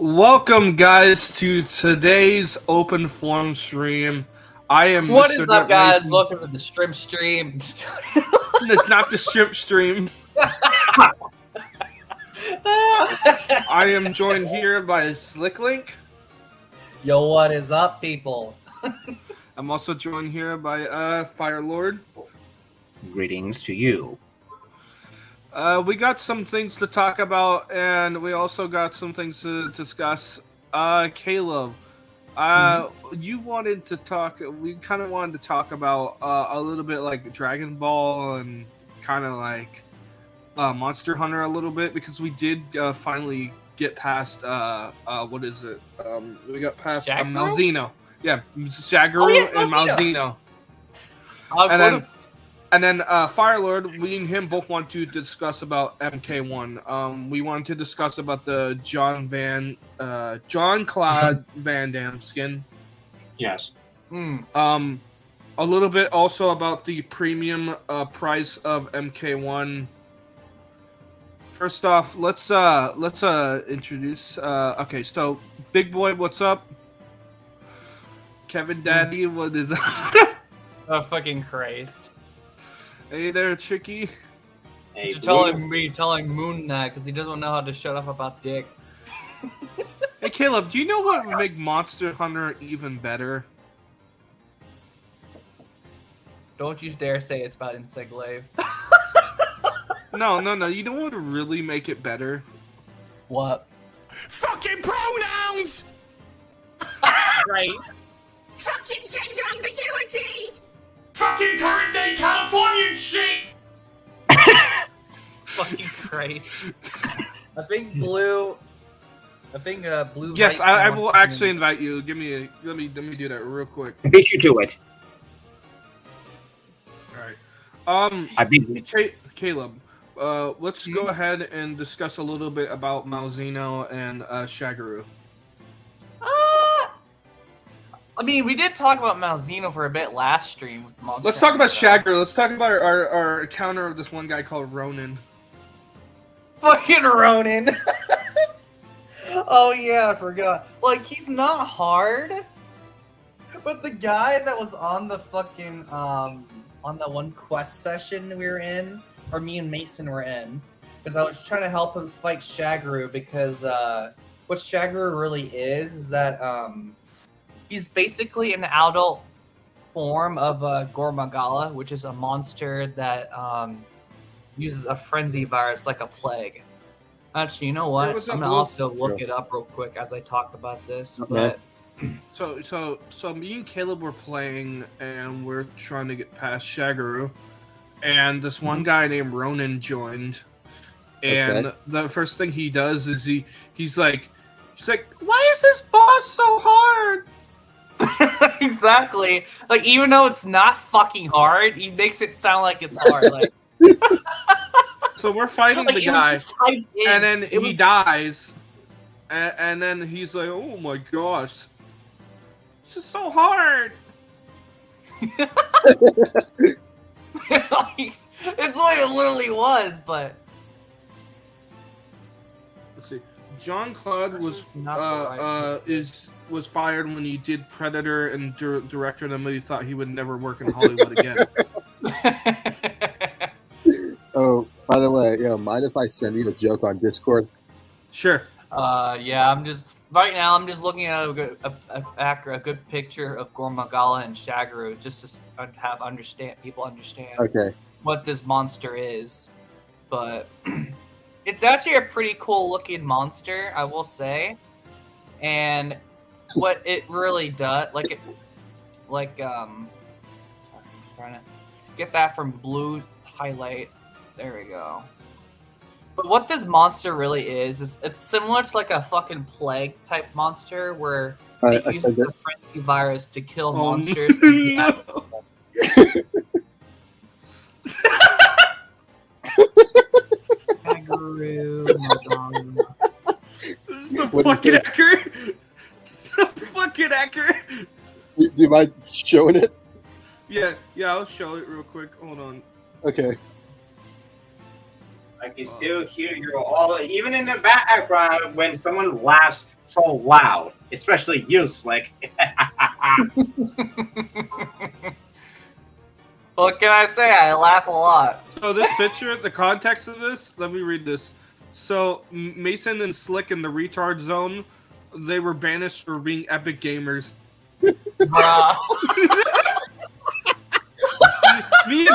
Welcome, guys, to today's open forum stream. I am What Mr. is up, guys? Mason. Welcome to the Shrimp Stream. It's not the shrimp stream. I am joined here by Slicklink. Yo, what is up, people? I'm also joined here by Firelord. Greetings to you. We got some things to talk about, and we also got some things to discuss. Caleb, you wanted to talk. We kind of wanted to talk about a little bit like Dragon Ball and kind of like Monster Hunter a little bit because we did finally get past what is it? We got past Malzeno. Yeah, Shaguru and Malzeno. And then Firelord, we and him both want to discuss about MK1. We wanted to discuss about the John Claude Van Damme skin. Yes. A little bit also about the premium price of MK1. First off, let's introduce. Okay, so Big Boy, what's up? Kevin Daddy, what is that? Oh, fucking Christ. Hey there, Tricky. Hey, You're telling Moon that because he doesn't know how to shut up about dick. Hey, Caleb, do you know what would make Monster Hunter even better? Don't you dare say it's about Inseglaive. No. You know what would really make it better? What? Fucking pronouns! Right. Fucking gender ambiguity! Fucking current day Californian shit! Fucking Christ. I think Blue. Yes, I will actually invite you. Let me do that real quick. Beat you to it. All right. I beat Caleb, let's go ahead and discuss a little bit about Malzeno and Shaguru. I mean, we did talk about Malzeno for a bit last stream with Monster. Let's talk about Hunter. Shaguru. Let's talk about our encounter of this one guy called Ronin. Fucking Ronin. Oh yeah, I forgot. Like, he's not hard, but the guy that was on the fucking on the one quest session we were in, or me and Mason were in, because I was trying to help him fight Shaguru because what Shaguru really is that he's basically an adult form of Gormagala, which is a monster that uses a frenzy virus like a plague. Actually, you know what? Hey, what's up, I'm gonna Blue? also look it up real quick as I talk about this. Okay. But So me and Caleb were playing, and we're trying to get past Shaguru, and this one guy named Ronin joined, and the first thing he does is he's like, why is this boss so hard? exactly. Like, even though it's not fucking hard, he makes it sound like it's hard. Like, So we're fighting like, the it was guy, just typed in. and then It he was- dies, and then he's like, oh my gosh, this is so hard. It's what it literally was, but Let's see. John Claude This was is not the right was fired when he did Predator, and director of the movie thought he would never work in Hollywood again. Oh, by the way, mind if I send you the joke on Discord? Sure. yeah, I'm just looking at a good picture of Gormagala and Shaguru just to have people understand Okay. what this monster is. But it's actually a pretty cool looking monster, I will say. And what it really does, sorry, I'm trying to get that from blue highlight. There we go. But what this monster really is it's similar to like a fucking plague type monster where it I uses said the that. frenzy virus to kill Oh, monsters. no. Kangaroo, Madonna. This is so What do you fucking think? accurate. So fucking accurate. Do you mind showing it? Yeah, I'll show it real quick. Hold on. Okay. I can still hear you all, even in the background, when someone laughs so loud, especially you, Slick. What can I say? I laugh a lot. So this picture, the context of this, let me read this. So Mason and Slick in the retard zone, they were banished for being epic gamers. Bruh. me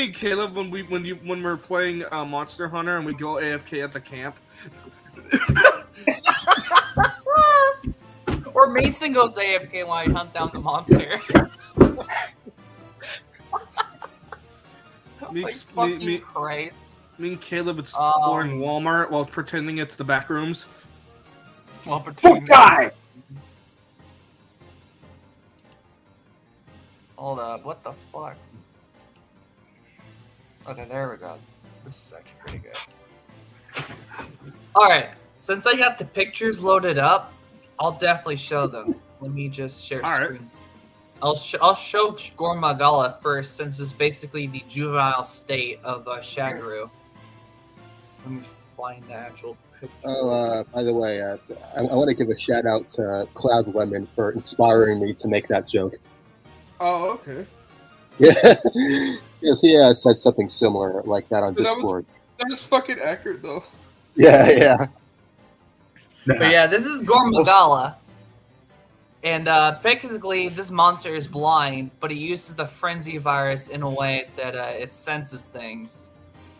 and Caleb, when we're playing Monster Hunter and we go AFK at the camp. Or Mason goes AFK while I hunt down the monster. Me, Like, me, fucking me, Christ. me and Caleb would explore in Walmart while pretending it's the back rooms. Well, pretending die! Hold up, what the fuck? Okay, there we go. This is actually pretty good. Alright, since I got the pictures loaded up, I'll definitely show them. Let me just share All right. screens. I'll show Gormagala first, since it's basically the juvenile state of Shagaru. Let me find the actual picture. Oh, by the way, I want to give a shout out to Cloud Lemon for inspiring me to make that joke. Oh, okay. Yeah, yes, he said something similar like that on But that was- Discord. That was fucking accurate, though. Yeah. But yeah, this is Gormagala. And basically, this monster is blind, but it uses the frenzy virus in a way that it senses things.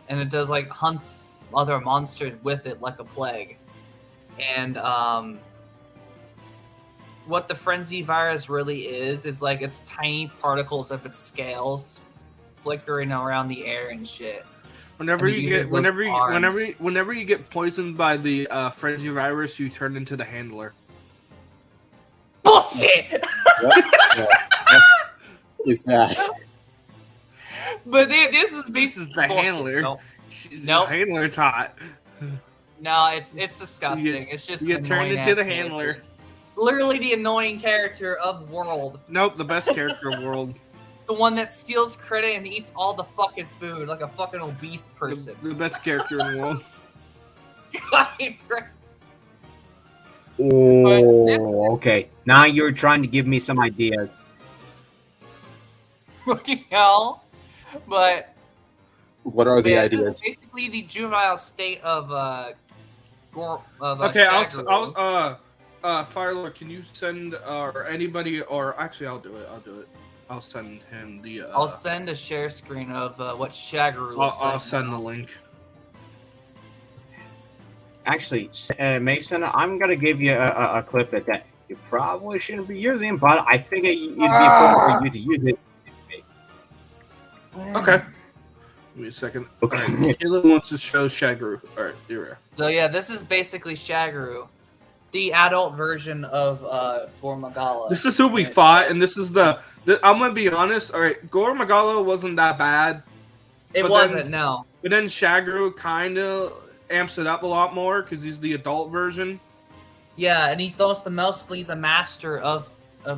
And it does, like, hunts other monsters with it like a plague. And what the frenzy virus really is, it's like it's tiny particles of its scales flickering around the air and shit. Whenever And it you uses get, those arms. whenever you get poisoned by the frenzy virus, you turn into the handler. Bullshit! Is that? But this is This basically is the bullshit. handler. Nope. She's Nope. the handler's hot. No, it's disgusting. It's just You an get turned annoying into ass the character. handler. Literally the annoying character of World. Nope, the best character in the world. The one that steals credit and eats all the fucking food like a fucking obese person. The best character in the world. Oh, okay. Now you're trying to give me some ideas. Fucking hell. But What are the yeah, this is ideas? basically the juvenile state of Okay, Shagaru. Firelord, can you send or anybody or actually I'll do it. I'll send him the. I'll send a share screen of what Shagaru looks like. I'll send the link. Actually, Mason, I'm gonna give you a clip that you probably shouldn't be using, but I think it'd be important for you to use it. Okay. Give me a second. Okay. Alright, Caleb wants to show Shagaru. Alright, here So yeah, this is basically Shagaru, the adult version of Gormagala. This is who we fought, and this is the I'm gonna be honest. Alright, Gormagala wasn't that bad, It but wasn't, then- no. but then Shagaru kind of amps it up a lot more because he's the adult version. Yeah, and he's mostly the master of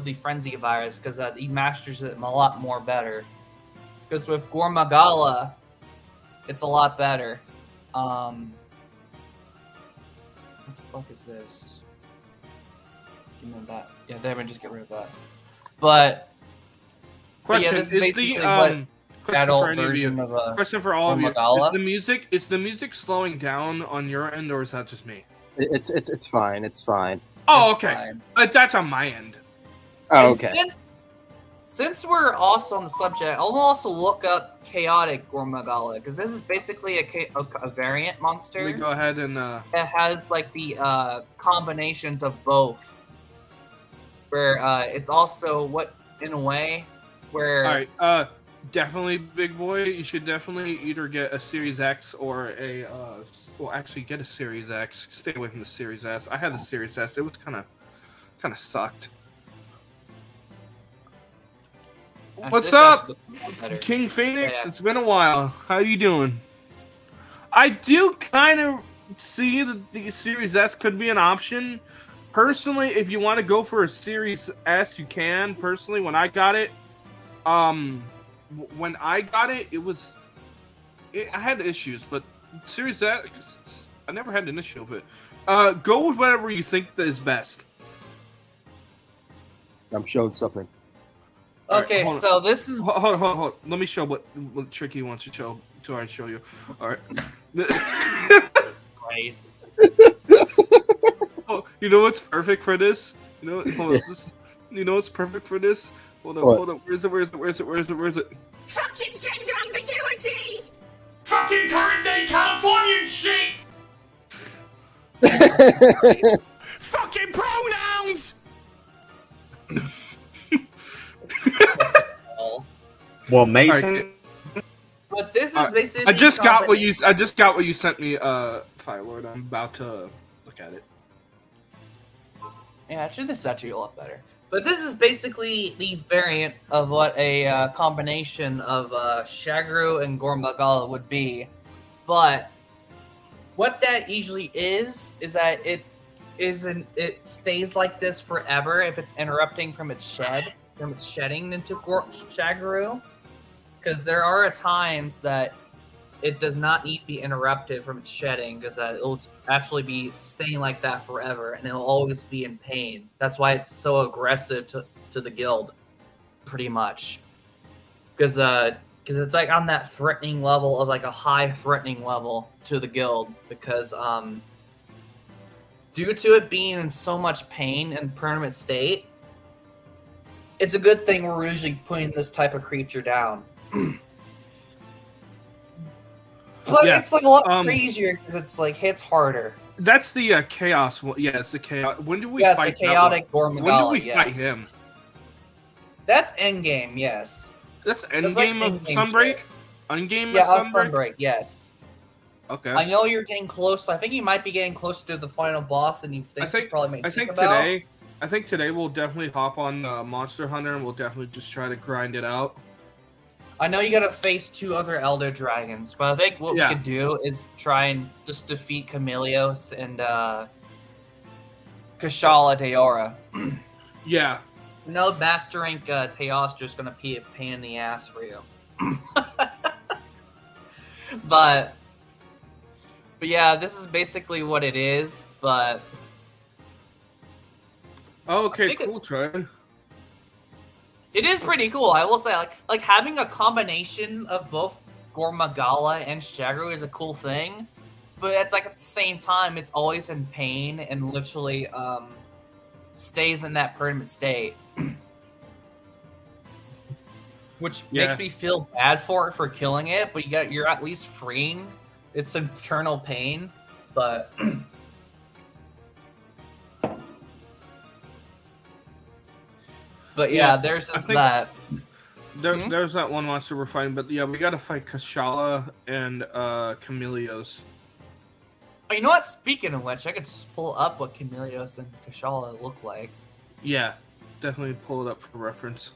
the frenzy virus because he masters it a lot more better. Because with Gormagala, it's a lot better. What the fuck is this? Give me that. Yeah, there we just get rid of that. But Question: this is Is basically the what question adult for any of you? version of Question for all of you: Gormagala? Is the music slowing down on your end, or is that just me? It's fine. It's fine. Oh, it's okay. fine. That's on my end. Oh, And okay. Since we're also on the subject, I'll also look up Chaotic Gormagala because this is basically a variant monster. Let me go ahead and It has like the combinations of both, where it's also what in a way where all right. Definitely, big boy. You should definitely either get a Series X or a well, actually get a Series X. Stay away from the Series S. I had the Series S. It was kind of sucked. What's this up, actually looks better. King Phoenix? Yeah. It's been a while. How you doing? I do kind of see that the Series S could be an option. Personally, if you want to go for a Series S, you can. Personally, when I got it, I had issues, but Series X, I never had an issue with it. Go with whatever you think that is best. I'm showing something. Okay, hold on. so this is Hold on. Let me show what Tricky wants to show. So I show you. All right. Christ. Oh, you know what's perfect for this? You know, hold on. You know what's perfect for this? Hold on. What? Hold on. Where's it? Fucking gender ambiguity! Fucking current day Californian shit! Fucking pronouns! Well, Mason, But this is Alright, basically. I just got what you sent me, Firelord. I'm about to look at it. Yeah, actually, this is actually a lot better. But this is basically the variant of what a combination of Shagru and Gormagala would be. But what that usually is that it stays like this forever if it's interrupting from its shedding into Shagru. Because there are times that it does not need to be interrupted from its shedding, because it will actually be staying like that forever, and it will always be in pain. That's why it's so aggressive to the guild, pretty much. Because it's like on that threatening level of like a high threatening level to the guild, because due to it being in so much pain and permanent state, it's a good thing we're usually putting this type of creature down. But Yeah, it's like a lot crazier because it's like hits harder. That's the chaos one. Yeah, it's the chaos. When did we Yes, fight the chaotic that one? Gormagala. When did we fight him? That's endgame, yes. That's like endgame of endgame Sunbreak? shit. Endgame Yeah, on of Sunbreak? Sunbreak, yes. Okay. I know you're getting close. I think you might be getting closer to the final boss than you think you probably may I think about. today we'll definitely hop on Monster Hunter and we'll definitely just try to grind it out. I know you gotta face 2 other Elder Dragons, but I think what Yeah. we could do is try and just defeat Chameleos and Kashala Deora. Yeah. No, Master Rank Teostra is gonna be a pain in the ass for you. But yeah, this is basically what it is, but Oh, okay, think cool, it's- Trey. it is pretty cool. I will say, like having a combination of both Gormagala and Shagru is a cool thing, but it's like at the same time, it's always in pain and literally stays in that permanent state, which Yeah. makes me feel bad for killing it. But you're at least freeing its internal pain, but. But yeah, there's just think- that. There's that one monster we're fighting, but yeah, we gotta fight Kashala and Chameleos. Oh, you know what? Speaking of which, I could just pull up what Chameleos and Kashala look like. Yeah, definitely pull it up for reference.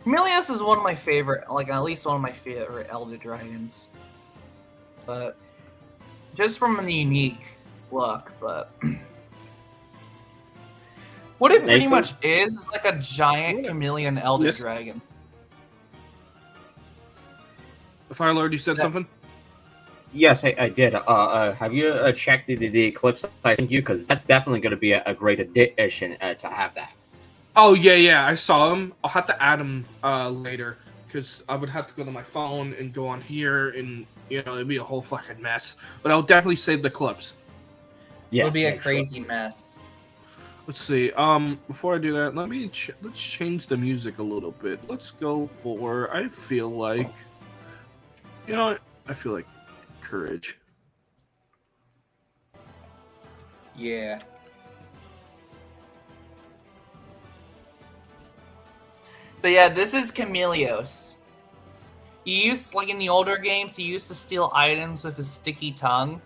Chameleos is one of my favorite, like at least one of my favorite Elder Dragons. But just from a unique look, but what it pretty Mason? much is like a giant chameleon Elder Yes. Dragon. Firelord, you said Yeah. something? yes, I did. Have you checked the Eclipse I sent you? Because that's definitely going to be a great addition to have that. Oh yeah, I saw him. I'll have to add him later because I would have to go to my phone and go on here, and it'd be a whole fucking mess. But I'll definitely save the clips. Yes, It'll be a make sure. crazy mess. Let's see. Before I do that, let's change the music a little bit. Let's go for. I feel like. You know what? I feel like Courage. Yeah. But yeah, this is Chameleos. He used, like in the older games, he used to steal items with his sticky tongue.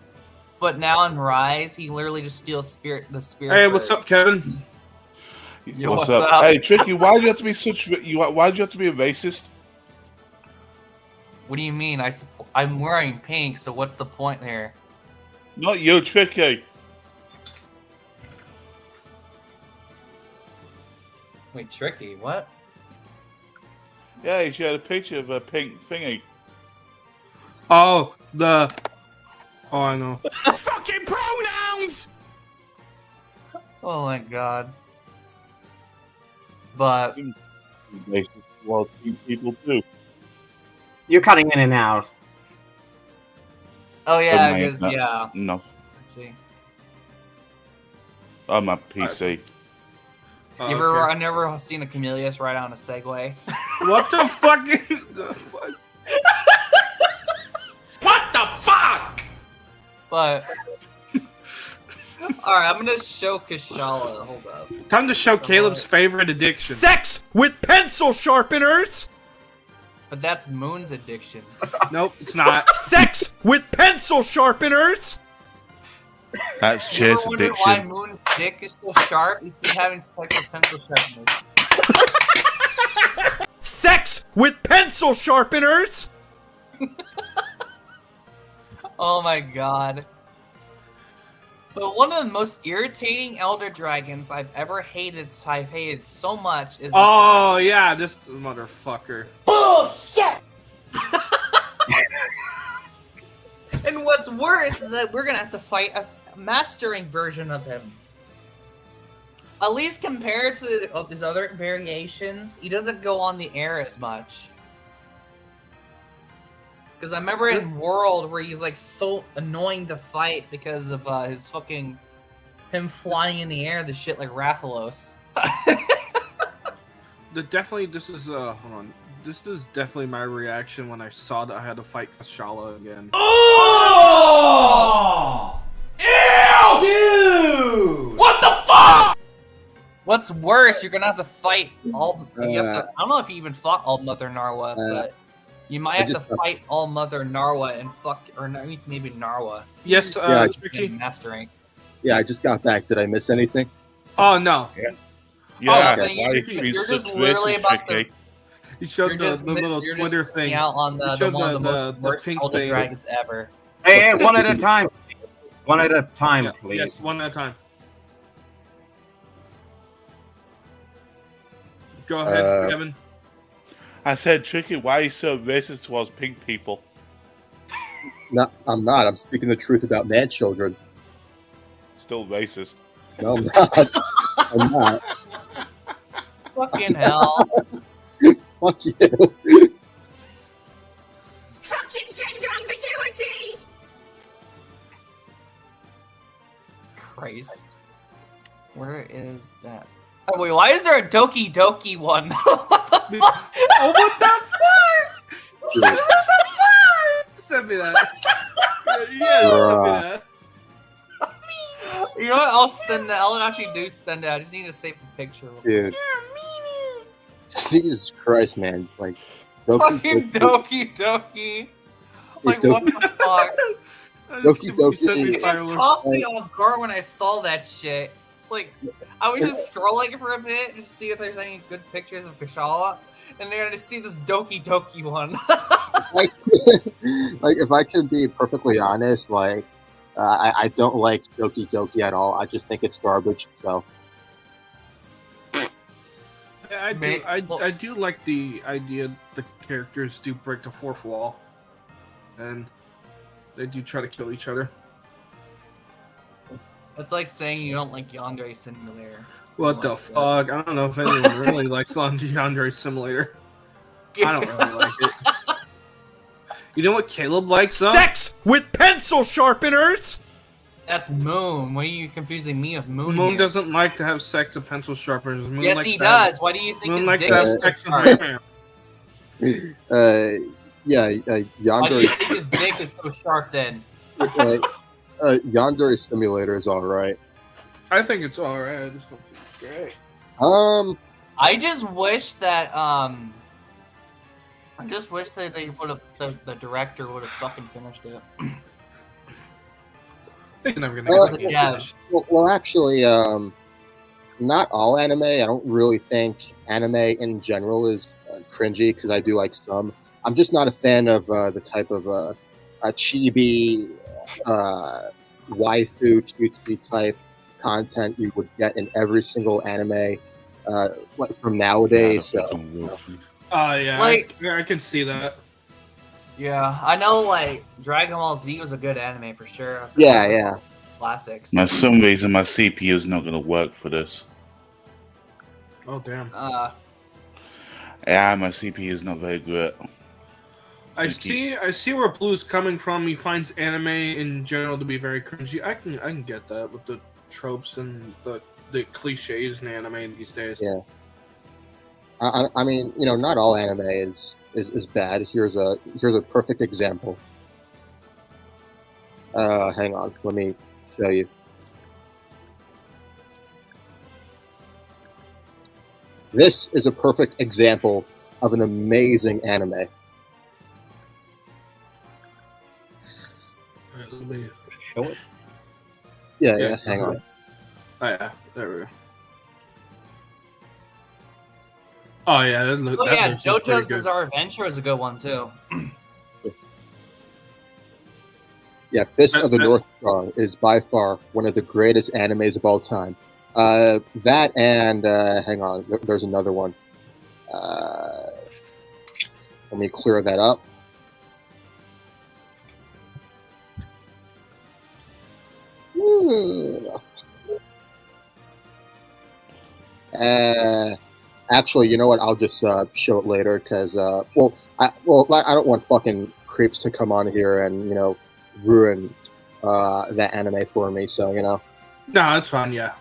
But now in Rise, he literally just steals the spirit. Hey, what's up, birds. Kevin? Yo, what's what's up? up? Hey, Tricky, why did you have to be such? Why did you have to be a racist? What do you mean? I'm wearing pink, so what's the point there? Not you, Tricky. Wait, Tricky, what? Yeah, she had a picture of a pink thingy. Oh, the Oh, I know. Fucking pronouns! Oh my god. But Racist towards pink people too. You're cutting in and out. oh yeah, my because internet. yeah. No, Actually. on my PC. Oh, You ever? okay. I've never seen a Chameleus ride on a Segway. What the fuck is the fuck? What the fuck? But all right, I'm gonna show Kashala. Hold up. Time to show Caleb's favorite addiction. Sex with pencil sharpeners! But that's Moon's addiction. Nope, it's not. Sex with pencil sharpeners! That's You ever Chase wondered why addiction. Moon's dick is so sharp? He's been having sex with pencil sharpeners. Sex with pencil sharpeners! Oh my god. But one of the most irritating Elder Dragons I've hated so much is this Oh yeah, this motherfucker. And what's worse is that we're gonna have to fight a mastering version of him. At least compared to his other variations, he doesn't go on the air as much. Because I remember in World where he was like so annoying to fight because of his fucking him flying in the air, the shit like Rathalos. This is hold on. This is definitely my reaction when I saw that I had to fight Kashala again. Oh! Ew! Dude! What the fuck? What's worse, you're gonna have to fight all. You have to, Uh, I don't know if you even fought All Mother Narwa, but you might I have to just- fight All Mother Narwa and fuck, or at least maybe Narwa. Yes, Yeah, Tricky. In mastering. Yeah, I just got back. Did I miss anything? Oh no, Yeah, okay. why You're is he just such literally racist, about to- Chicky? he showed the little you're Twitter just missing thing. out on You the showed one of the most the worst pink Elder thing. Dragons ever. Hey, one at a time. One at a time, Yeah, please. yes, one at a time. Go ahead, Kevin. I said, Tricky, why are you so racist towards pink people? No, I'm not. I'm speaking the truth about man children. Still racist. No, I'm not. I'm not. Fucking hell. Fuck you. Fucking gender ambiguity! Christ. Where is that? Oh wait, why is there a Doki Doki one? What the fuck? Oh, what the fuck? Dude, What the fuck? Send me that. Yeah, send me that. You know what? I'll send that. I'll actually do send it. I just need to save the picture. dude. Jesus Christ, man. Like, Doki, Fucking Doki Doki. Like, what the fuck? Doki Doki. Send me It just fireworks. caught me off guard when I saw that shit. Like, I was just scrolling for a bit just to see if there's any good pictures of Kashala, and then I just see this Doki Doki one. like, like, if I can be perfectly honest, like, I don't like Doki Doki at all. I just think it's garbage. So, Yeah, I do like the idea the characters do break the fourth wall, and they do try to kill each other. It's like saying you don't like Yandere Simulator. What the Like fuck? I don't know if anyone really likes Yandere Simulator. I don't really like it. You know what Caleb likes though? Sex with pencil sharpeners! That's Moon. What are you confusing me with Moon? Moon here? doesn't like to have sex with pencil sharpeners. Moon Yes, likes he to have- does. Why do you think Moon his likes dick to have is so sex with sharp? my fam. Why do you Yandere, think his dick is so sharp then? Yandere Simulator is all right. I think it's alright. I just don't think it's great. I just wish that they would have the director would have fucking finished it. I think never gonna get Yeah. finished. Well, actually, not all anime. I don't really think anime in general is cringy because I do like some. I'm just not a fan of the type of chibi, waifu, cutesy type content you would get in every single anime from nowadays. So, Oh yeah, Like- I can see that. Yeah, I know. Like Dragon Ball Z was a good anime for sure. Yeah. Classics. For some reason, my CPU is not going to work for this. Oh damn! Yeah, my CPU is not very good. I see where Blue's coming from. He finds anime in general to be very cringy. I can get that with the tropes and the cliches in anime these days. Yeah. I mean, not all anime is bad. Here's a perfect example. Hang on, let me show you. This is a perfect example of an amazing anime. Alright, let me... Show it. Yeah, hang on. Oh yeah, there we go. Oh yeah, that look. Oh that yeah, looks pretty JoJo's good. Bizarre Adventure is a good one too. Yeah, Fist of the North Star is by far one of the greatest animes of all time. That and hang on, there's another one. Let me clear that up. Actually, you know what? I'll just show it later because, I don't want fucking creeps to come on here and ruin that anime for me. So No, that's fine. Yeah.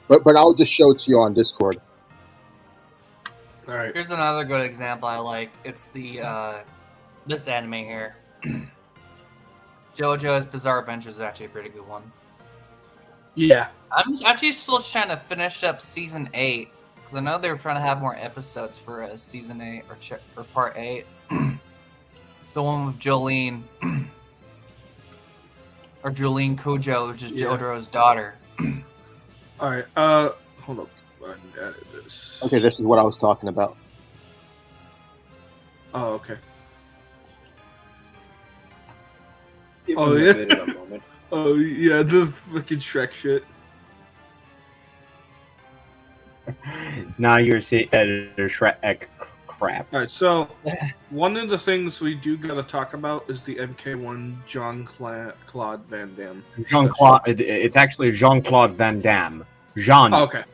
But I'll just show it to you on Discord. All right. Here's another good example I like. It's the this anime here. JoJo's Bizarre Adventure is actually a pretty good one. Yeah. I'm actually still trying to finish up season 8 because I know they were trying to have more episodes for season 8 or part 8. The one with Jolene or Jolene Kujo, which is JoJo's daughter. All right. Hold up. I added this. Okay, this is what I was talking about. Oh, okay. Give Oh, him yeah. a bit of a moment. Oh yeah, the fucking Shrek shit. Now you're seeing Shrek crap. All right, so one of the things we do gotta talk about is the MK1 Jean-Claude Van Damme. Jean-Claude. It's actually Jean-Claude Van Damme. Jean. Oh, okay.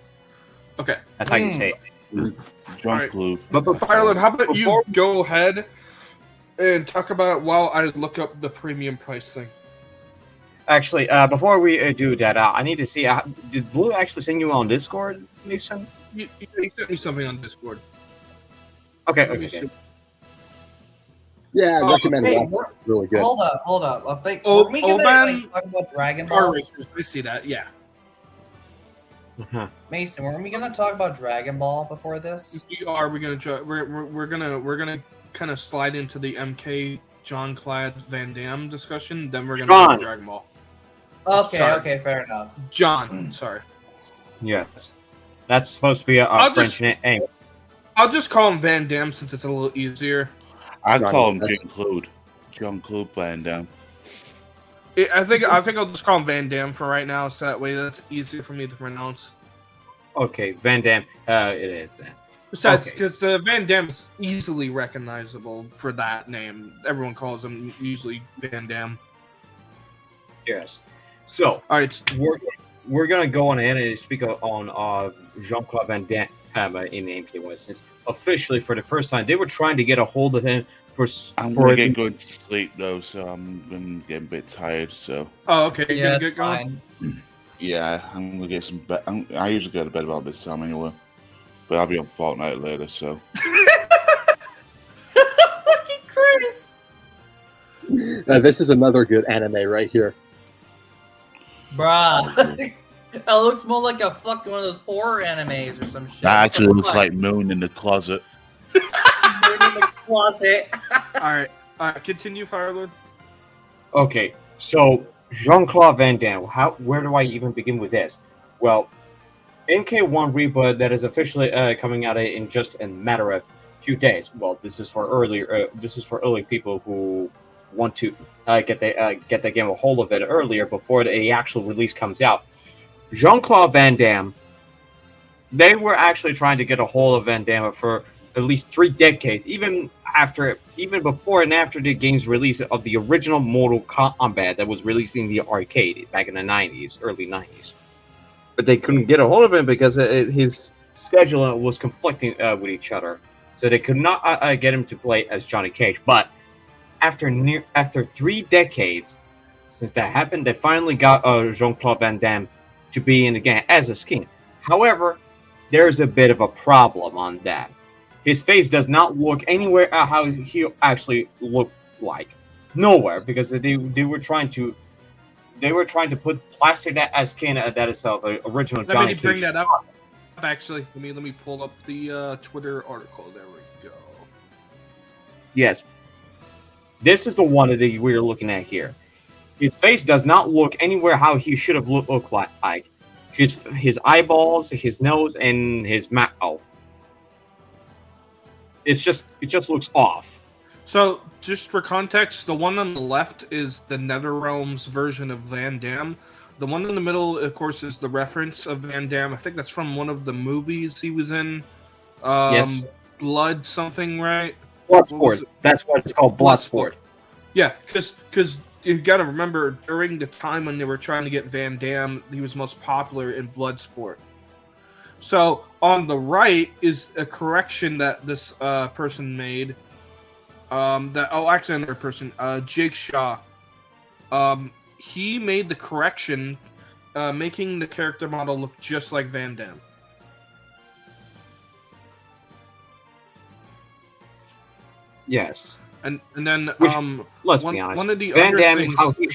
Okay. That's how you say it. Jean-Claude. But Firelord, how about you go ahead and talk about it while I look up the premium price thing? Actually, before we do that, I need to see. Did Blue actually send you on Discord, Mason? You sent me something on Discord. Okay. Let me Okay. see. Yeah, I Oh, recommend hey, it. Really good. Hold up. I think Oh, were we gonna Oban- talk about Dragon Car Ball? racers, I see that. Yeah. Uh-huh. Mason, weren't we gonna talk about Dragon Ball before this? We're gonna try. We're gonna kind of slide into the MK Jean-Claude Van Damme discussion. Then we're gonna go Sean. to Dragon Ball. Okay, Sorry. okay, fair enough. John, sorry. Yes. That's supposed to be a I'll French just- name. I'll just call him Van Damme since it's a little easier. I call him That's- Jean-Claude. Jean-Claude Van Damme. I think I'll just call him Van Damme for right now, so that way that's easier for me to pronounce. Okay, Van Damme. It is then. Besides, Okay. because the Van Damme is easily recognizable for that name. Everyone calls him usually Van Damme. Yes. So All right, we're gonna go on ahead and speak on Jean-Claude Van Damme in the MK1 since officially for the first time they were trying to get a hold of him I'm for gonna the- get going to sleep though, so I'm gonna get a bit tired. So oh, okay, you're Yeah, gonna it's get going. fine. yeah, I'm gonna get some. I usually go to bed about this time anyway, but I'll be on Fortnite later. So Fucking Chris! This is another good anime right here. Bruh. That looks more like a fucking one of those horror animes or some shit. that actually What the looks fuck? like Moon in the closet. Moon in the closet. All right, continue, Firelord. Okay, so Jean-Claude Van Damme. Where do I even begin with this? Well, MK1 Reboot that is officially coming out in just a matter of few days. Well, this is for early people who want to get the game a hold of it earlier before the actual release comes out. Jean-Claude Van Damme. They were actually trying to get a hold of Van Damme for at least 3 decades, even before and after the game's release of the original Mortal Kombat that was released in the arcade back in the 90s, early 90s. But they couldn't get a hold of him because his schedule was conflicting with each other, so they could not get him to play as Johnny Cage. But after 3 decades since that happened, they finally got Jean-Claude Van Damme to be in the game as a skin. However, there's a bit of a problem on that. His face does not look anywhere how he actually looked like. Nowhere, because they were trying to put plastic that as skin that is the original Let Johnny me bring Cage. that up. Actually, let me pull up the Twitter article. There we go. Yes. This is the one that we're looking at here. His face does not look anywhere how he should have looked like. His eyeballs, his nose, and his mouth. It just looks off. So, just for context, the one on the left is the NetherRealm's version of Van Damme. The one in the middle, of course, is the reference of Van Damme. I think that's from one of the movies he was in. Yes. Blood something, right? Bloodsport. That's what it's called, Bloodsport. Yeah, because you got to remember, during the time when they were trying to get Van Damme, he was most popular in Bloodsport. So, on the right is a correction that this person made. Actually, another person, Jake Shaw. He made the correction, making the character model look just like Van Damme. Yes. And then, Which, let's be honest, one of the Van other Damme, things... how he...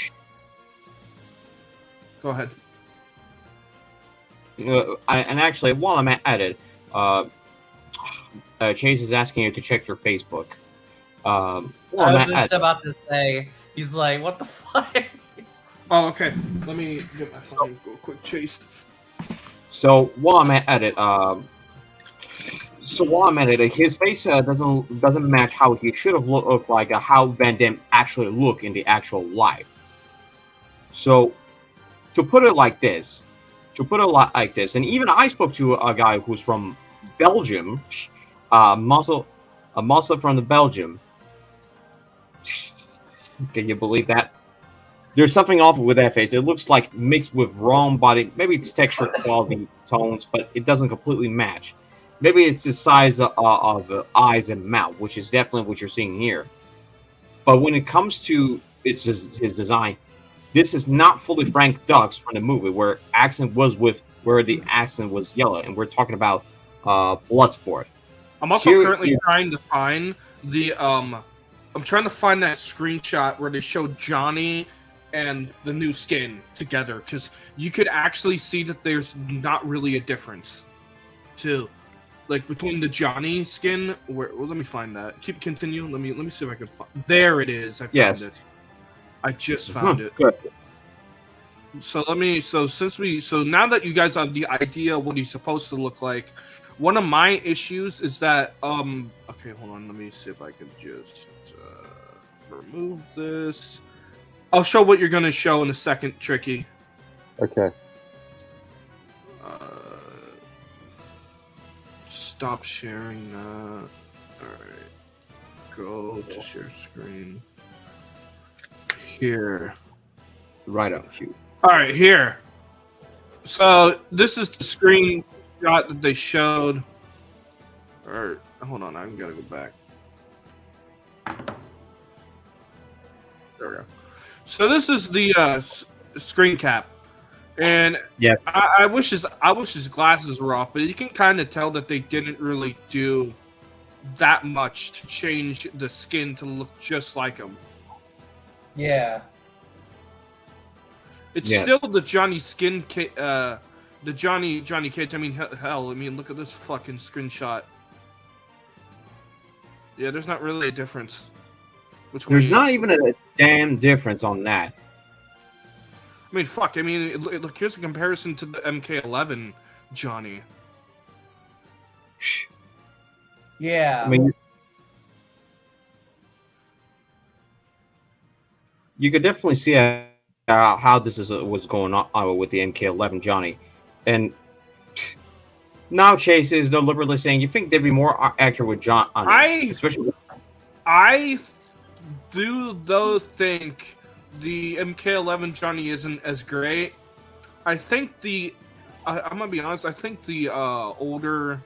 Go ahead. And actually, while I'm at it, Chase is asking you to check your Facebook. I was just about to say, he's like, what the fuck? Oh, okay. Let me get my phone real quick, Chase. So while I'm at it, his face doesn't match how he should have looked like, how Van Damme actually looked in the actual life. So to put it like this, and even I spoke to a guy who's from Belgium, muscle from the Belgium. Can you believe that? There's something awful with that face. It looks like mixed with wrong body. Maybe it's texture, quality, tones, but it doesn't completely match. Maybe it's the size of the eyes and mouth, which is definitely what you're seeing here. But when it comes to his design, this is not fully Frank Dux from the movie, where the accent was yellow, and we're talking about Bloodsport. I'm also currently trying to find the I'm trying to find that screenshot where they show Johnny and the new skin together, because you could actually see that there's not really a difference, too. Like between the Johnny skin, well, let me find that. Continue. Let me see if I can find. There it is. I found it. I just found it. Good. So So now that you guys have the idea of what he's supposed to look like, one of my issues is that okay, hold on. Let me see if I can just remove this. I'll show what you're gonna show in a second, Tricky. Okay. Stop sharing that. Alright. Go to share screen. Here. Right on cue. Alright, here. So, this is the screenshot that they showed. Or, hold on, I gotta go back. There we go. So, this is the screen cap. And yes. I wish his glasses were off, but you can kind of tell that they didn't really do that much to change the skin to look just like him. Yeah. It's still the Johnny skin, the Johnny Cage. I mean, hell, I mean, look at this fucking screenshot. Yeah, there's not really a difference. There's not even a damn difference on that. I mean, fuck. I mean, look, here's a comparison to the MK11 Johnny. Yeah. I mean, you could definitely see how this was going on with the MK11 Johnny, and now Chase is deliberately saying you think they'd be more accurate with John, especially. I do though think the MK11 Johnny isn't as great. I think I'm gonna be honest. I think the older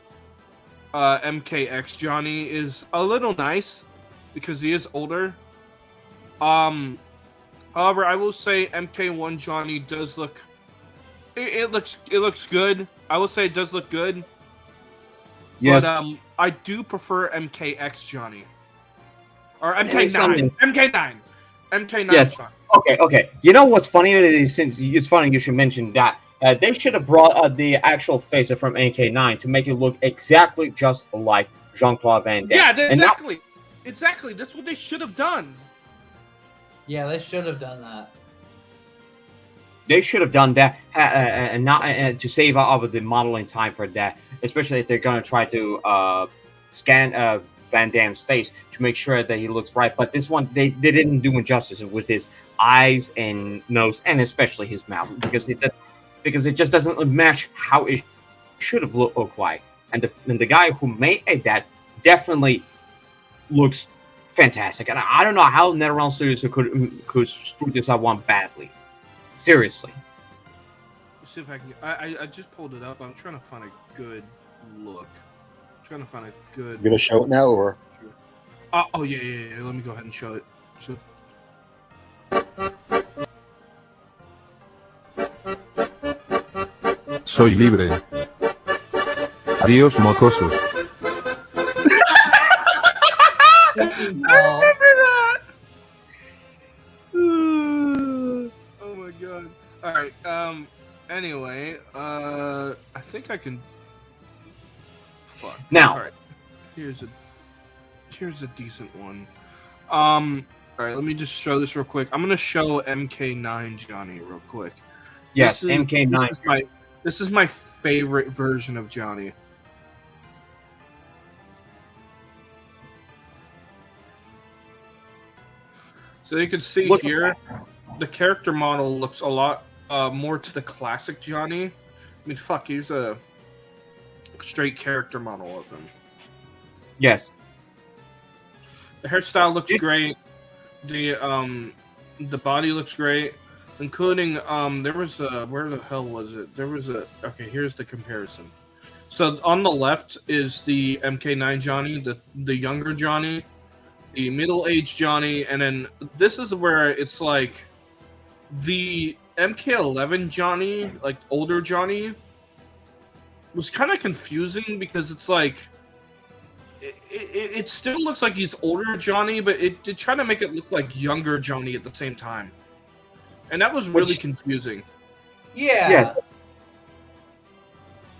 MKX Johnny is a little nice because he is older. However, I will say MK1 Johnny does look. It looks good. I would say it does look good. Yes. But I do prefer MKX Johnny. Or MK9. MK9. MK9 Yes. Johnny. Okay. You know what's funny? Since it's funny you should mention that. They should have brought the actual face from MK9 to make it look exactly just like Jean-Claude Van Damme. Yeah, exactly. Exactly. That's what they should have done. Yeah, they should have done that. They should have done that, and not to save up the modeling time for that, especially if they're going to try to scan Van Damme's face to make sure that he looks right. But this one, they didn't do injustice with his eyes and nose, and especially his mouth, because it just doesn't match how it should have looked like. And the guy who made that definitely looks fantastic. And I don't know how NetherRealm Studios could screw this up one badly. Seriously. Let's see if I can. I just pulled it up. I'm trying to find a good look. I'm trying to find a good. You gonna show it now, or? Oh yeah. Let me go ahead and show it. Soy libre. Adiós, mocosos. No. Oh my god. Alright, anyway, I think I can... Fuck. Now. Alright, here's a decent one. Alright, let me just show this real quick. I'm gonna show MK9 Johnny real quick. Yes, MK9. This is my favorite version of Johnny. So you can see here, the character model looks a lot more to the classic Johnny. I mean, fuck, here's a straight character model of him. Yes. The hairstyle looks great. The body looks great, including there was a, where the hell was it? There was a, okay, here's the comparison. So on the left is the MK9 Johnny, the younger Johnny, the middle-aged Johnny, and then this is where it's like the MK11 Johnny, like older Johnny, was kind of confusing because it's like it still looks like he's older Johnny, but it tried to make it look like younger Johnny at the same time, and that was really confusing. Yeah. Yes.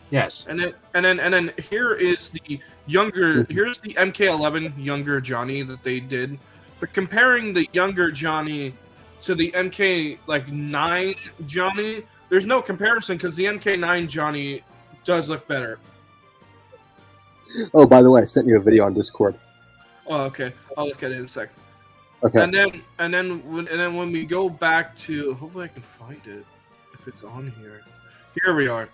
Yes. And then here is the younger. Here's the MK11 younger Johnny that they did, but comparing the younger Johnny to the MK9 Johnny, there's no comparison because the MK9 Johnny does look better. Oh, by the way, I sent you a video on Discord. Oh, okay. I'll look at it in a sec. Okay. And then when we go back to, hopefully I can find it if it's on here. Here we are.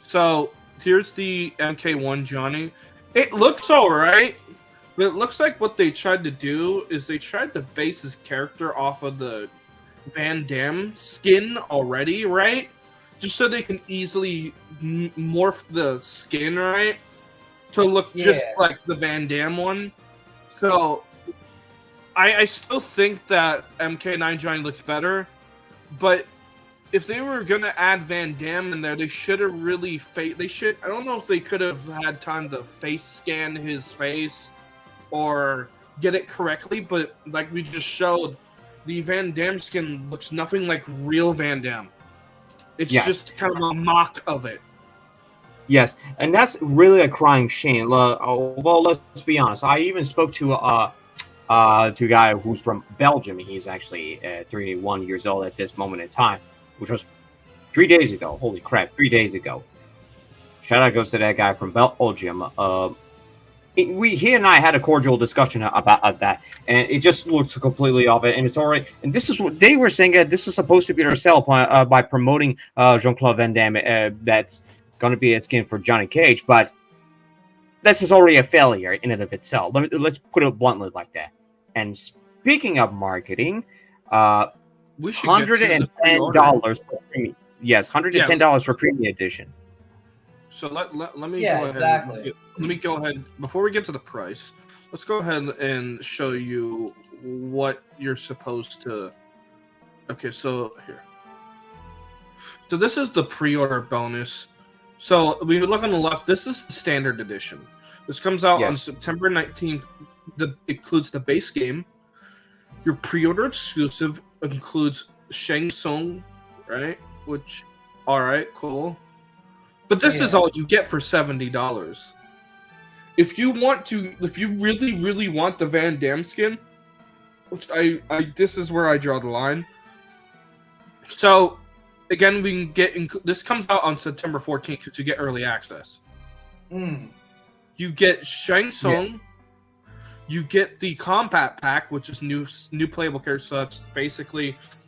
So here's the MK1 Johnny. It looks alright, but it looks like what they tried to do is they tried to base his character off of the Van Damme skin already, right? Just so they can easily morph the skin, right? To look just like the Van Damme one. So I still think that MK9 Johnny looks better, but if they were gonna add Van Damme in there, they should have really I don't know if they could have had time to face scan his face or get it correctly, but like we just showed, the Van Damme skin looks nothing like real Van Damme. It's just kind of a mock of it. Yes, and that's really a crying shame. Well, let's be honest. I even spoke to a guy who's from Belgium. He's actually 31 years old at this moment in time, which was 3 days ago. Holy crap, 3 days ago. Shout out goes to that guy from Belgium. He and I had a cordial discussion about that, and it just looks completely off it, and it's alright. And this is what they were saying, that this is supposed to be their sell by promoting Jean-Claude Van Damme. That's going to be a skin for Johnny Cage, but this is already a failure in and of itself. Let's put it bluntly like that. And speaking of marketing, We should get to the $110 for premium. Yes, $110 for premium edition. So let me Yeah, go ahead. exactly. Let me go ahead before we get to the price. Let's go ahead and show you what you're supposed to. Okay, so here. So this is the pre-order bonus. So we look on the left. This is the standard edition. This comes out on Yes. September 19th. It includes the base game. Your pre-order exclusive includes Shang Tsung, right? Which, all right, cool. But this is Yeah. all you get for $70. If you really, really want the Van Damme skin, which this is where I draw the line. So, again, we can get this comes out on September 14th because you get early access. Mm. You get Shang Tsung. You get the combat pack, which is new playable characters. So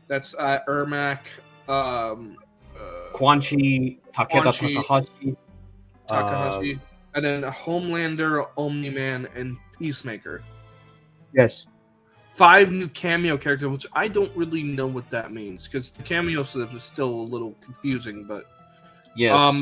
that's Ermac, Quan Chi, Takeda Quan Chi, Takahashi. Takahashi, and then Homelander, Omni-Man, and Peacemaker. Yes. 5 new cameo characters, which I don't really know what that means because the cameo stuff is still a little confusing. But Yes.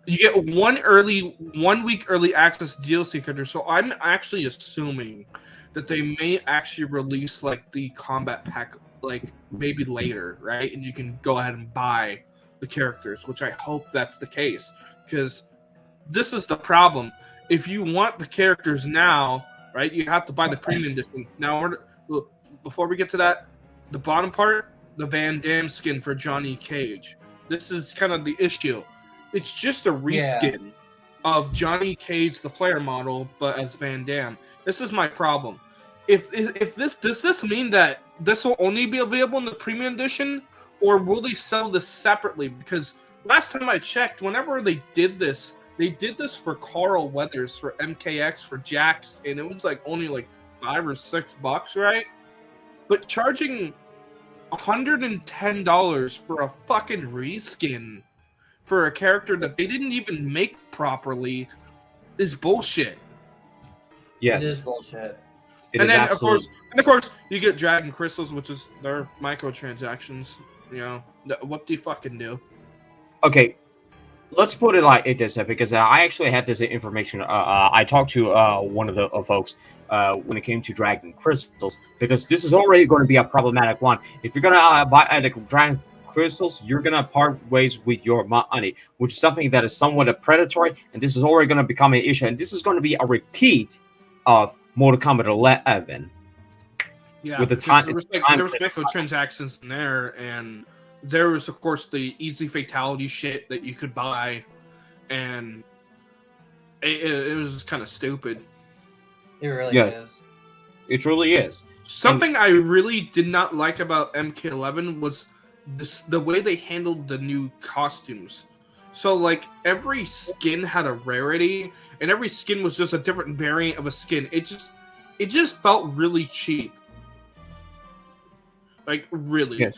you get 1 week early access DLC character. So I'm actually assuming that they may actually release like the combat pack like maybe later, right? And you can go ahead and buy the characters, which I hope that's the case because this is the problem. If you want the characters now, right, you have to buy the premium edition. Now, before we get to that, the bottom part, the Van Damme skin for Johnny Cage. This is kind of the issue. It's just a reskin of Johnny Cage, the player model, but as Van Damme. This is my problem. If this does this mean that this will only be available in the premium edition, or will they sell this separately? Because last time I checked, whenever they did this for Carl Weathers, for MKX, for Jax, and it was like only like $5 or $6, right? But charging $110 for a fucking reskin for a character that they didn't even make properly is bullshit. Yes. It is bullshit. It And is then absolute- of course, you get Dragon Crystals, which is their microtransactions. You know, what do you fucking do? Okay, let's put it like it this, because I actually had this information. I talked to one of the folks when it came to Dragon Crystals, because this is already going to be a problematic one. If you're going to buy the Dragon Crystals, you're going to part ways with your money, which is something that is somewhat predatory, and this is already going to become an issue. And this is going to be a repeat of Mortal Kombat 11. Yeah, With the because time- there was microtransactions in there, and there was, of course, the easy fatality shit that you could buy, and it was kind of stupid. It really Yeah. is. It truly is. Something I really did not like about MK11 was the way they handled the new costumes. So, like, every skin had a rarity, and every skin was just a different variant of a skin. It just felt really cheap. Like, really. Yes.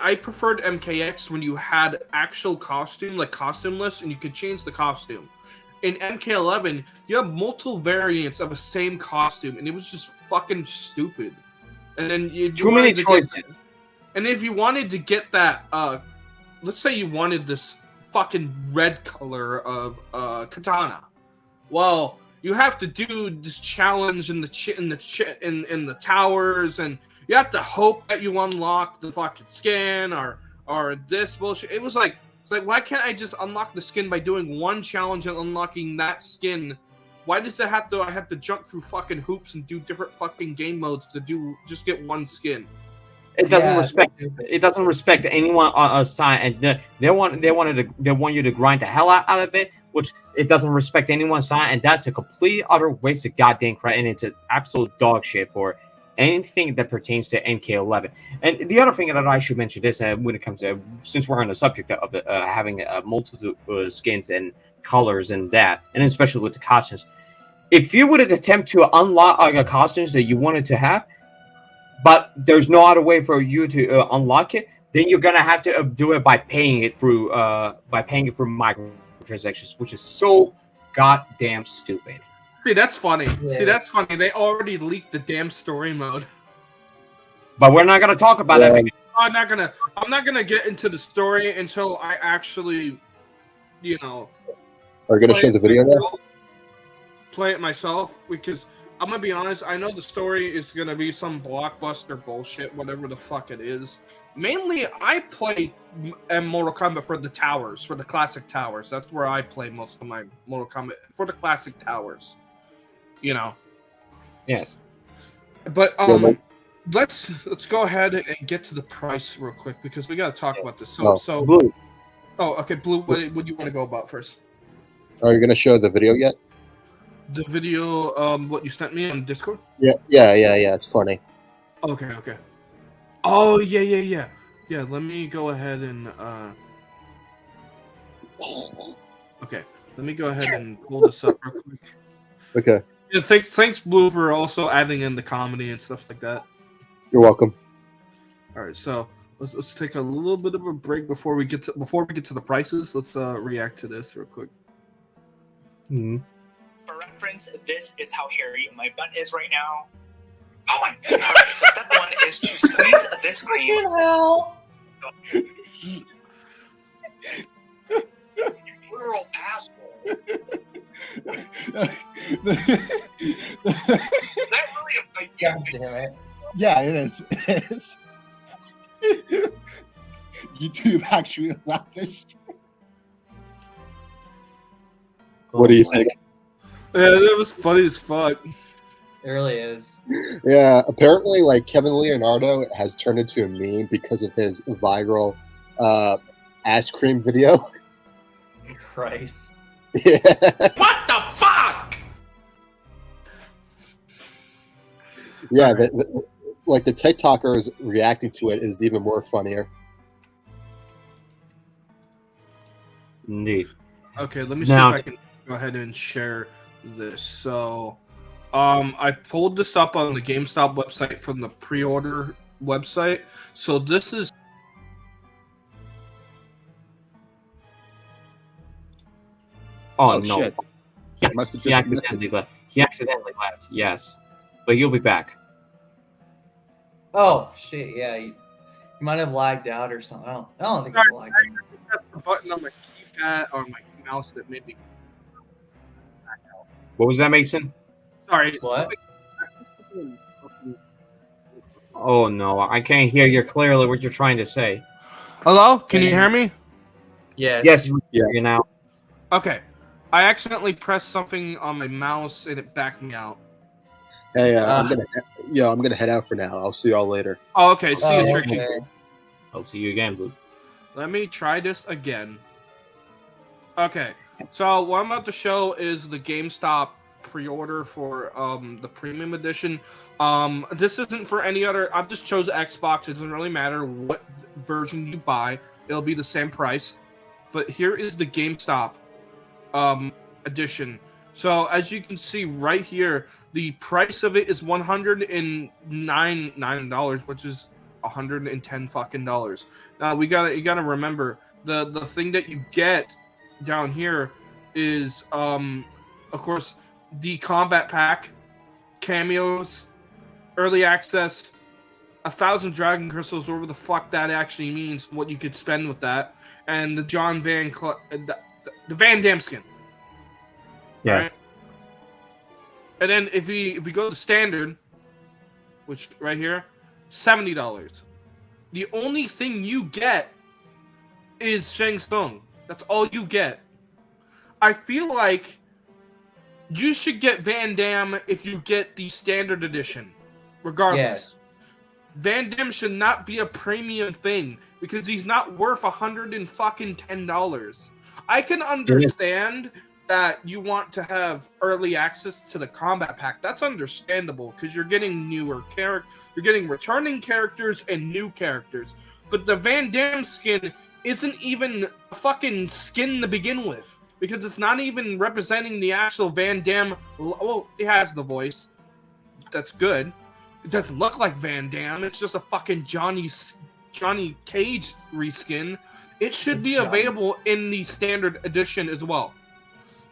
I preferred MKX when you had actual costume, like costumeless, and you could change the costume. In MK11, you have multiple variants of a same costume, and it was just fucking stupid. And then Too many choices. And if you wanted to get that, let's say you wanted this fucking red color of katana, well, you have to do this challenge in the towers, and you have to hope that you unlock the fucking skin or this bullshit. It was like why can't I just unlock the skin by doing one challenge and unlocking that skin? Why does I have to jump through fucking hoops and do different fucking game modes to just get one skin? It doesn't Yeah, respect. it's stupid. It doesn't respect anyone on a side, and they want you to grind the hell out of it, which it doesn't respect anyone's side, and that's a complete utter waste of goddamn credit, and it's an absolute dog shit for anything that pertains to MK11. And the other thing that I should mention is when it comes to, since we're on the subject of having a multitude of skins and colors and that, and especially with the costumes, if you would attempt to unlock costumes that you wanted to have, but there's no other way for you to unlock it, then you're gonna have to do it by paying it through microtransactions, which is so goddamn stupid. See, that's funny. Yeah. See, that's funny. They already leaked the damn story mode. But we're not gonna talk about Yeah. that. I'm not gonna get into the story until I actually, you know, Are you gonna show the video now? play it myself, because I'm gonna be honest. I know the story is gonna be some blockbuster bullshit, whatever the fuck it is. Mainly, I play Mortal Kombat for the towers, for the classic towers. That's where I play most of my Mortal Kombat, for the classic towers. You know, Yes. but Yeah, but- let's go ahead and get to the price real quick, because we gotta talk about this. Oh, So Blue, oh, okay, Blue. What do you want to go about first? are you gonna show the video yet? The video, what you sent me on Discord? Yeah. It's funny. Okay. Oh, yeah. Yeah, let me go ahead and, okay. Let me go ahead and pull this up real quick. Okay, Yeah, thanks, Blue, for also adding in the comedy and stuff like that. you're welcome. Alright, so, let's take a little bit of a break before we get to the prices. Let's, react to this real quick. Mhm. For reference, this is how hairy my butt is right now. Oh my god. Okay, so step one is to squeeze this cream. hell. Literal asshole. Is that really a God damn it. Yeah, it is. It is. YouTube actually allowed this. What do you think? Yeah, that was funny as fuck. It really is. Yeah, apparently, like Kevin Leonardo has turned into a meme because of his viral ass cream video. Christ. Yeah. What the fuck? Yeah, like the TikTokers reacting to it is even more funnier. Indeed. Okay, let me see Now- if I can go ahead and share this. So, I pulled this up on the GameStop website from the pre-order website. So this is Oh, Oh, no. shit. Yes, Must have he just accidentally left. He accidentally left. Yes, but you'll be back. Oh shit! Yeah, you might have lagged out or something. I don't think it's lagged. that's the button on my keypad or my mouse that made me. What was that, Mason? Sorry. What? Oh no, I can't hear you clearly. What you're trying to say? Hello? Can you hear me? Yes. Yes, Yeah. you now. Okay. I accidentally pressed something on my mouse and it backed me out. Hey, I'm gonna head out for now. I'll see y'all later. Oh, okay. See you, Oh, Tricky. okay. I'll see you again, Blue. Let me try this again. Okay, so what I'm about to show is the GameStop pre-order for the premium edition. This isn't for any other. I've just chose Xbox. It doesn't really matter what version you buy. It'll be the same price. But here is the GameStop edition. So as you can see right here, the price of it is $109, which is $110 fucking dollars. Now you gotta remember the thing that you get down here is of course the combat pack, cameos, early access, 1,000 dragon crystals, whatever the fuck that actually means, what you could spend with that, and the the Van Damme skin. Yes. Right? And then if we go to standard, which right here, $70. The only thing you get is Shang Tsung. That's all you get. I feel like you should get Van Damme if you get the standard edition, regardless. Yes. Van Damme should not be a premium thing because he's not worth $110. I can understand that you want to have early access to the combat pack. That's understandable because you're getting newer characters, you're getting returning characters and new characters. But the Van Damme skin isn't even a fucking skin to begin with because it's not even representing the actual Van Damme. Well, it has the voice. That's good. It doesn't look like Van Damme. It's just a fucking Johnny Johnny Cage reskin, it should be Johnny. available in the standard edition as well.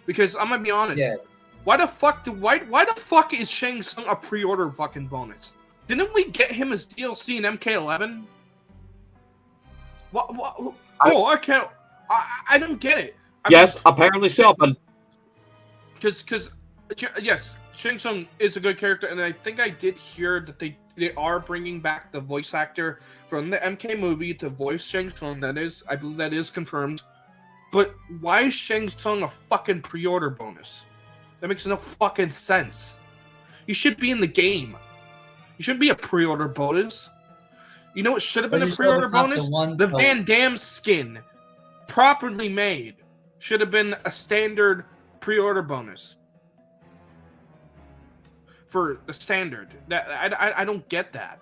Because I'm gonna be honest, Yes. why the fuck is Shang Tsung a pre-order fucking bonus? Didn't we get him as DLC in MK11? What? I can't. I don't get it. Yes, apparently so, but Because yes, Shang Tsung is a good character, and I think I did hear that they are bringing back the voice actor from the MK movie to voice Shang Tsung. I believe that is confirmed. But why is Shang Tsung a fucking pre-order bonus? That makes no fucking sense. You should be in the game. You shouldn't be a pre-order bonus. You know what should have been But a you said pre-order it's not the bonus? one- The Van Damme skin, properly made, should have been a standard pre-order bonus for the standard. That I don't get that.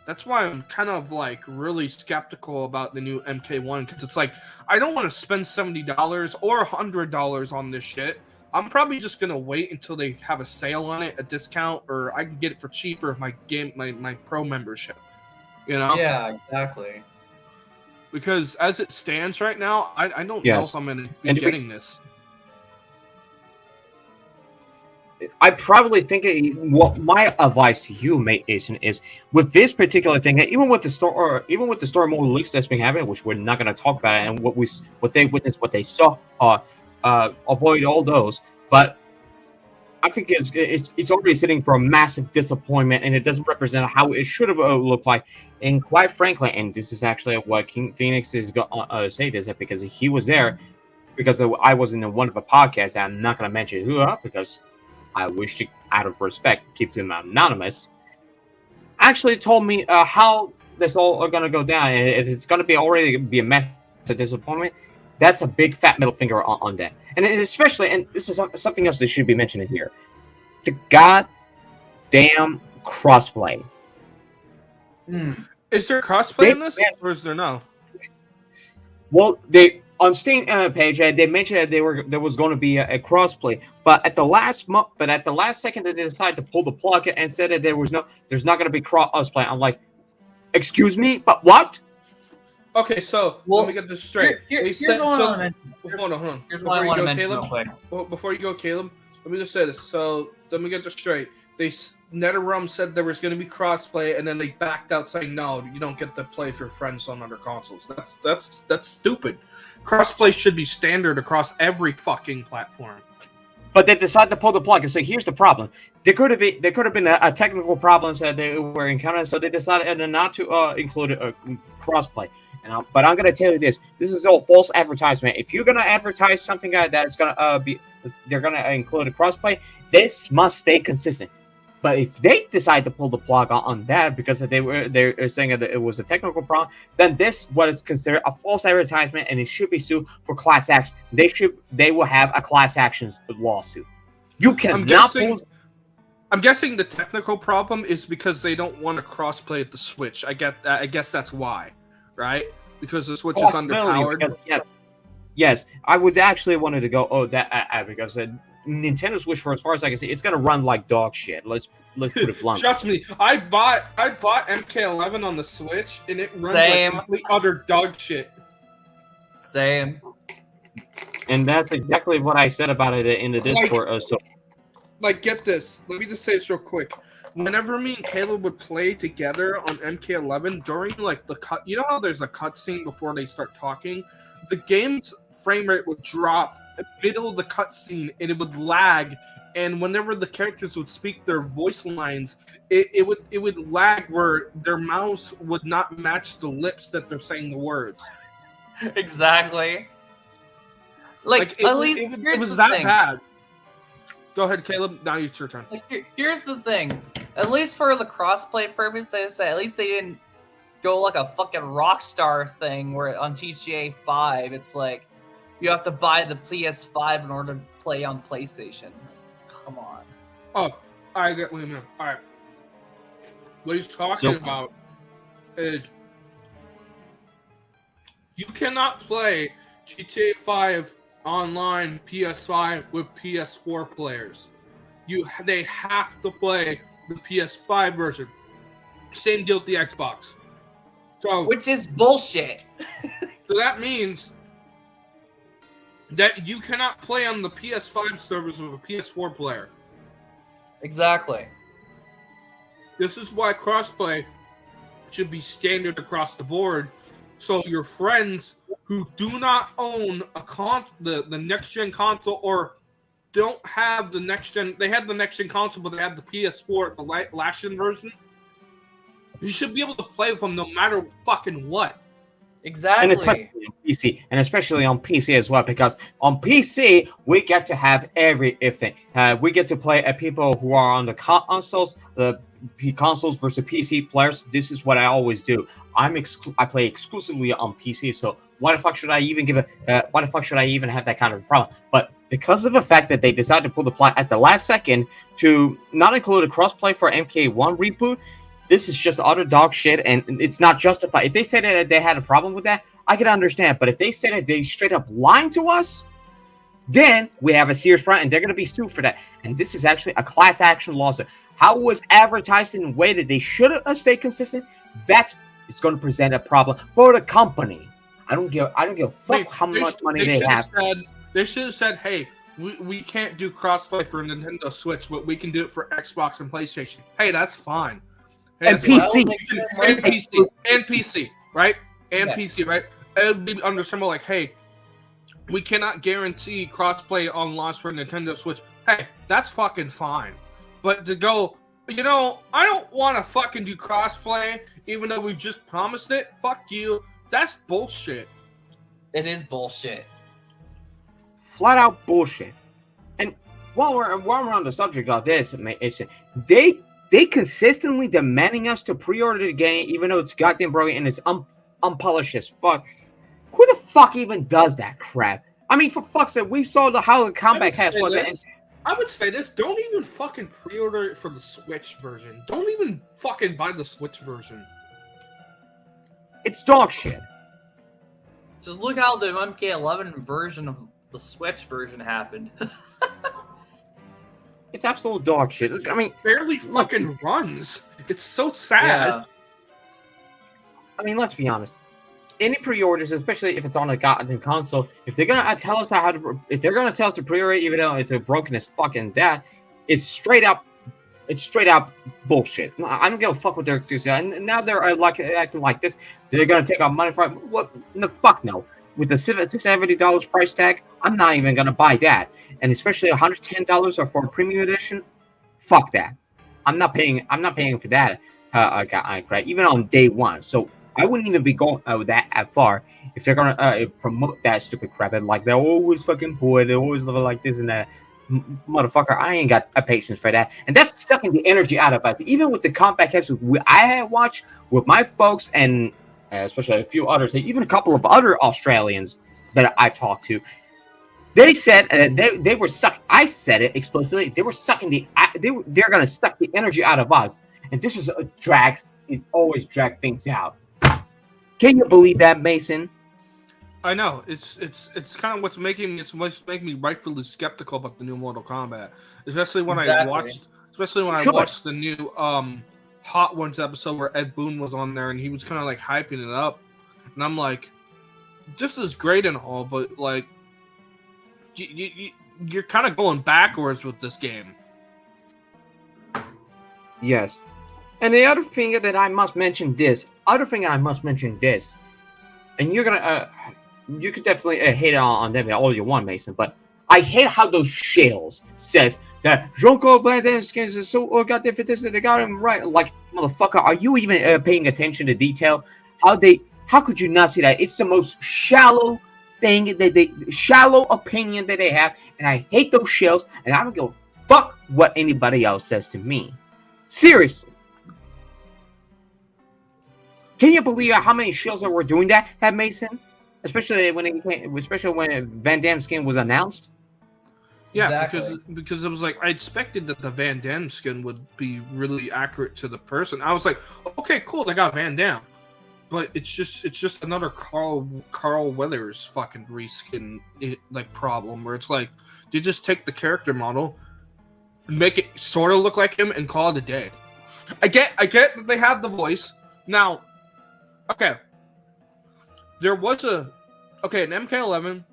That's why I'm kind of like really skeptical about the new MK1, because it's like I don't want to spend $70 or $100 on this shit. I'm probably just gonna wait until they have a sale on it, a discount, or I can get it for cheaper with my pro membership. You know? Yeah, exactly. Because as it stands right now, I don't know Yes. if I'm gonna be And getting this. I probably think what my advice to you, mate, is with this particular thing, even with the story mode leaks that's been happening, which we're not going to talk about, and what they witnessed, what they saw, avoid all those. But I think it's already sitting for a massive disappointment, and it doesn't represent how it should have looked like. And quite frankly, and this is actually what King Phoenix is going to say this, because he was there, because I was in one of the podcasts. I'm not going to mention who, because I wish to, out of respect, keep them anonymous. Actually told me how this all are going to go down, and if it's going to be already be a massive disappointment, that's a big fat middle finger on that. And especially, and this is something else that should be mentioned here, the goddamn crossplay. Is there crossplay in this, or is there no? Well, they on Steam page they mentioned that there was going to be a crossplay, but at the last second they decided to pull the plug and said that there's not going to be crossplay. I'm like, excuse me, but what? Okay, so let me get this straight. Here's what I want to mention. Hold on. Here's what I want to mention real Caleb, quick. before you go, Caleb, let me just say this. So let me get this straight. NetherRealm said there was going to be crossplay, and then they backed out saying, no, you don't get to play with your friends on other consoles. That's stupid. Crossplay should be standard across every fucking platform. But they decided to pull the plug and say, here's the problem. There could have been a technical problems that they were encountering, so they decided not to include a crossplay. But I'm going to tell you this is all false advertisement. If you're going to advertise something that's going to they're going to include a crossplay, this must stay consistent. But if they decide to pull the plug on that because they're saying that it was a technical problem, then this what is considered a false advertisement, and it should be sued for class action. They will have a class action lawsuit. You cannot I'm guessing the technical problem is because they don't want to crossplay at the Switch. I guess that's why, right? Because the Switch is underpowered. Because, yes, I would actually wanted to go because Nintendo Switch, for as far as I can see, it's gonna run like dog shit. Let's put it bluntly. Trust me, I bought MK11 on the Switch, and it runs like complete utter dog shit. Same. And that's exactly what I said about it in the Discord. Like, get this. Let me just say this real quick. Whenever me and Caleb would play together on MK11 during like the cut, you know how there's a cutscene before they start talking, the game's frame rate would drop middle of the cutscene, and it would lag. And whenever the characters would speak their voice lines, it would lag where their mouths would not match the lips that they're saying the words. Exactly. Like at least it was that bad. Go ahead, Caleb. Now it's your turn. Like, here's the thing. At least for the crossplay purposes, at least they didn't go like a fucking Rockstar thing where on GTA 5 it's like you have to buy the PS5 in order to play on PlayStation. Come on. Oh, I get what you mean. All right. What he's talking about is you cannot play GTA 5 online PS5 with PS4 players. They have to play the PS5 version. Same deal with the Xbox. So, which is bullshit. so that means that you cannot play on the PS5 servers with a PS4 player. Exactly. This is why crossplay should be standard across the board. So your friends who do not own the next gen console or don't have the next gen, they have the next gen console, but they have the PS4, the last gen version. You should be able to play with them no matter fucking what. Exactly. And especially on PC, and especially on PC as well, because on PC we get to have everything. We get to play at people who are on the consoles, the consoles versus PC players. This is what I always do. I play exclusively on PC. So why the fuck should I even why the fuck should I even have that kind of a problem? But because of the fact that they decided to pull the plot at the last second to not include a crossplay for MK1 reboot. This is just utter dog shit, and it's not justified. If they said that they had a problem with that, I could understand. But if they said that they straight up lying to us, then we have a serious problem, and they're going to be sued for that. And this is actually a class action lawsuit. How it was advertised in a way that they should have stayed consistent, it's going to present a problem for the company. I don't give a fuck how much money they have. They should have said, hey, we can't do crossplay for Nintendo Switch, but we can do it for Xbox and PlayStation. Hey, that's fine. And PC. And PC, right? And Yes. PC, right? It would be understandable, like, hey, we cannot guarantee crossplay on launch for Nintendo Switch. Hey, that's fucking fine. But to go, I don't want to fucking do crossplay, even though we just promised it. Fuck you. That's bullshit. It is bullshit. Flat out bullshit. And while we're on the subject of this, they consistently demanding us to pre-order the game, even though it's goddamn broken and it's unpolished as fuck. Who the fuck even does that crap? I mean, for fuck's sake, we saw how the combat cast was. I would say this: don't even fucking pre-order it for the Switch version. Don't even fucking buy the Switch version. It's dog shit. Just look how the MK11 version of the Switch version happened. It's absolute dog shit. I mean, Barely fucking runs. It's so sad. Yeah. I mean, let's be honest. Any pre-orders, especially if it's on a goddamn console, if they're gonna tell us to pre-order it, even though it's broken as fucking that, it's straight up bullshit. I don't give a fuck what their excuses are. And now they're acting like this. They're gonna take our money from it. What? No, fuck no. With the $70 price tag, I'm not even gonna buy that. And especially $110 or for a premium edition, fuck that. I'm not paying for that. Even on day one. So I wouldn't even be going that far if they're gonna promote that stupid crap. And like they're always fucking poor, they always live like this and that. Motherfucker, I ain't got a patience for that. And that's sucking the energy out of us. Even with the combat casts I had watched with my folks and especially a few others, even a couple of other Australians that I've talked to, they said they were sucking. I said it explicitly. They were sucking they're gonna suck the energy out of us. And this is it always drags things out. Can you believe that, Mason? I know it's kind of what's making me rightfully skeptical about the new Mortal Kombat, especially when I watched the new Hot Ones episode where Ed Boon was on there and he was kind of like hyping it up, and I'm like, this is great and all, but like, you're kind of going backwards with this game. Yes. And the other thing that I must mention this, and you're gonna, you could definitely hate on them all you want, Mason, but I hate how those shills says that Jean-Claude Van Damme skins is so goddamn fantastic. They got him right. Like, motherfucker, are you even paying attention to detail? How could you not see that? It's the most shallow thing shallow opinion that they have, and I hate those shills, and I don't give a fuck what anybody else says to me. Seriously. Can you believe how many shills that were doing that, Mason? Especially when Van Damme skin was announced. Yeah, exactly. because it was like I expected that the Van Damme skin would be really accurate to the person. I was like, okay, cool, they got Van Damme, but it's just another Carl Weathers fucking reskin like problem where it's like they just take the character model, make it sort of look like him, and call it a day. I get that they have the voice now. Okay. There was in MK11,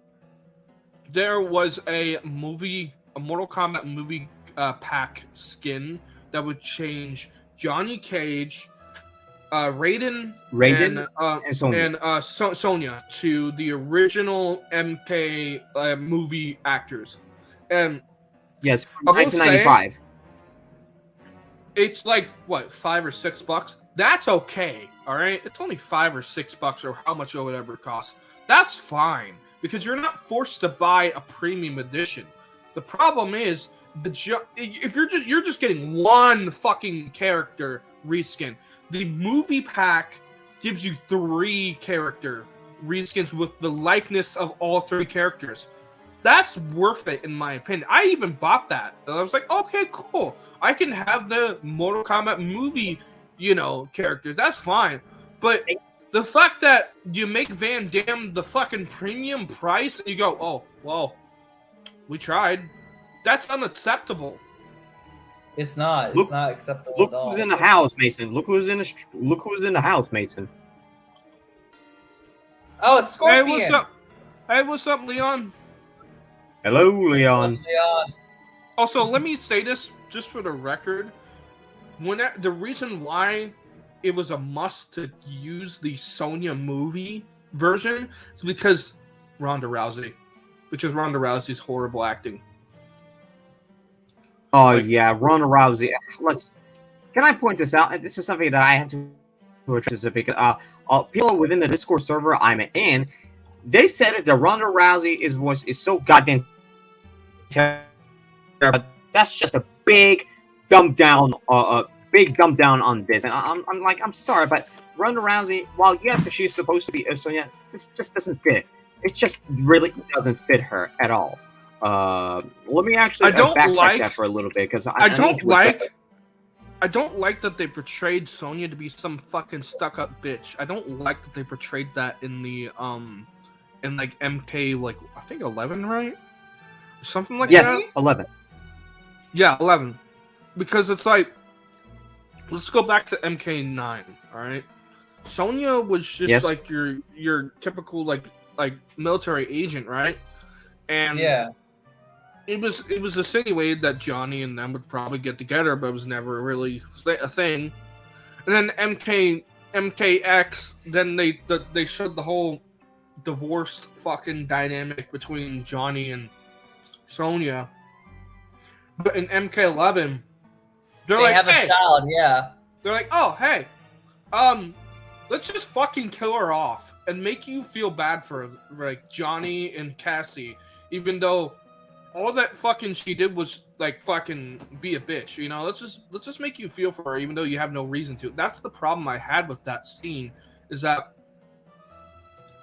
there was a Mortal Kombat movie pack skin that would change Johnny Cage, Raiden, and Sonya. Sonya to the original MK movie actors. And Yes, I will say, 1995. it's like what, $5 or $6? That's okay, all right. It's only $5 or $6 or how much or whatever it costs. That's fine because you're not forced to buy a premium edition. The problem is if you're just getting one fucking character reskin. The movie pack gives you 3 character reskins with the likeness of all 3 characters. That's worth it, in my opinion. I even bought that. And I was like, okay, cool. I can have the Mortal Kombat movie, characters. That's fine. But the fact that you make Van Damme the fucking premium price, and you go, oh, well, we tried. That's unacceptable. It's not. Look- It's not acceptable Look at all. who's in the house, Mason. Look who's in the house, Mason. Oh, it's Scorpion. Hey, what's up? Hey, what's up, Leon? Hello, Leon. Leon. Also, let me say this just for the record. The reason why it was a must to use the Sonya movie version is because Ronda Rousey's horrible acting. Oh yeah, Ronda Rousey. Can I point this out? This is something that I have to address because people within the Discord server I'm in, they said that Ronda Rousey is so goddamn terrible. But that's just a big dumb down on this. And I'm sorry, but Ronda Rousey, while yes, she's supposed to be Sonya, this just doesn't fit. It just really doesn't fit her at all. Let me actually backtrack that for a little bit because I don't like that they portrayed Sonya to be some fucking stuck-up bitch. I don't like that they portrayed that in the in like MK, like I think 11, right? Something like that. Yes, 11. Yeah, 11. Because it's like, let's go back to MK9. All right, Sonya was just like your typical like military agent, right? And yeah. It was insinuated that Johnny and them would probably get together, but it was never really a thing. And then MKX, then they showed the whole divorced fucking dynamic between Johnny and Sonya. But in MK11, they have a child, yeah. They're like, oh hey, let's just fucking kill her off and make you feel bad for like Johnny and Cassie, even though all that fucking she did was like fucking be a bitch, Let's just make you feel for her, even though you have no reason to. That's the problem I had with that scene. Is that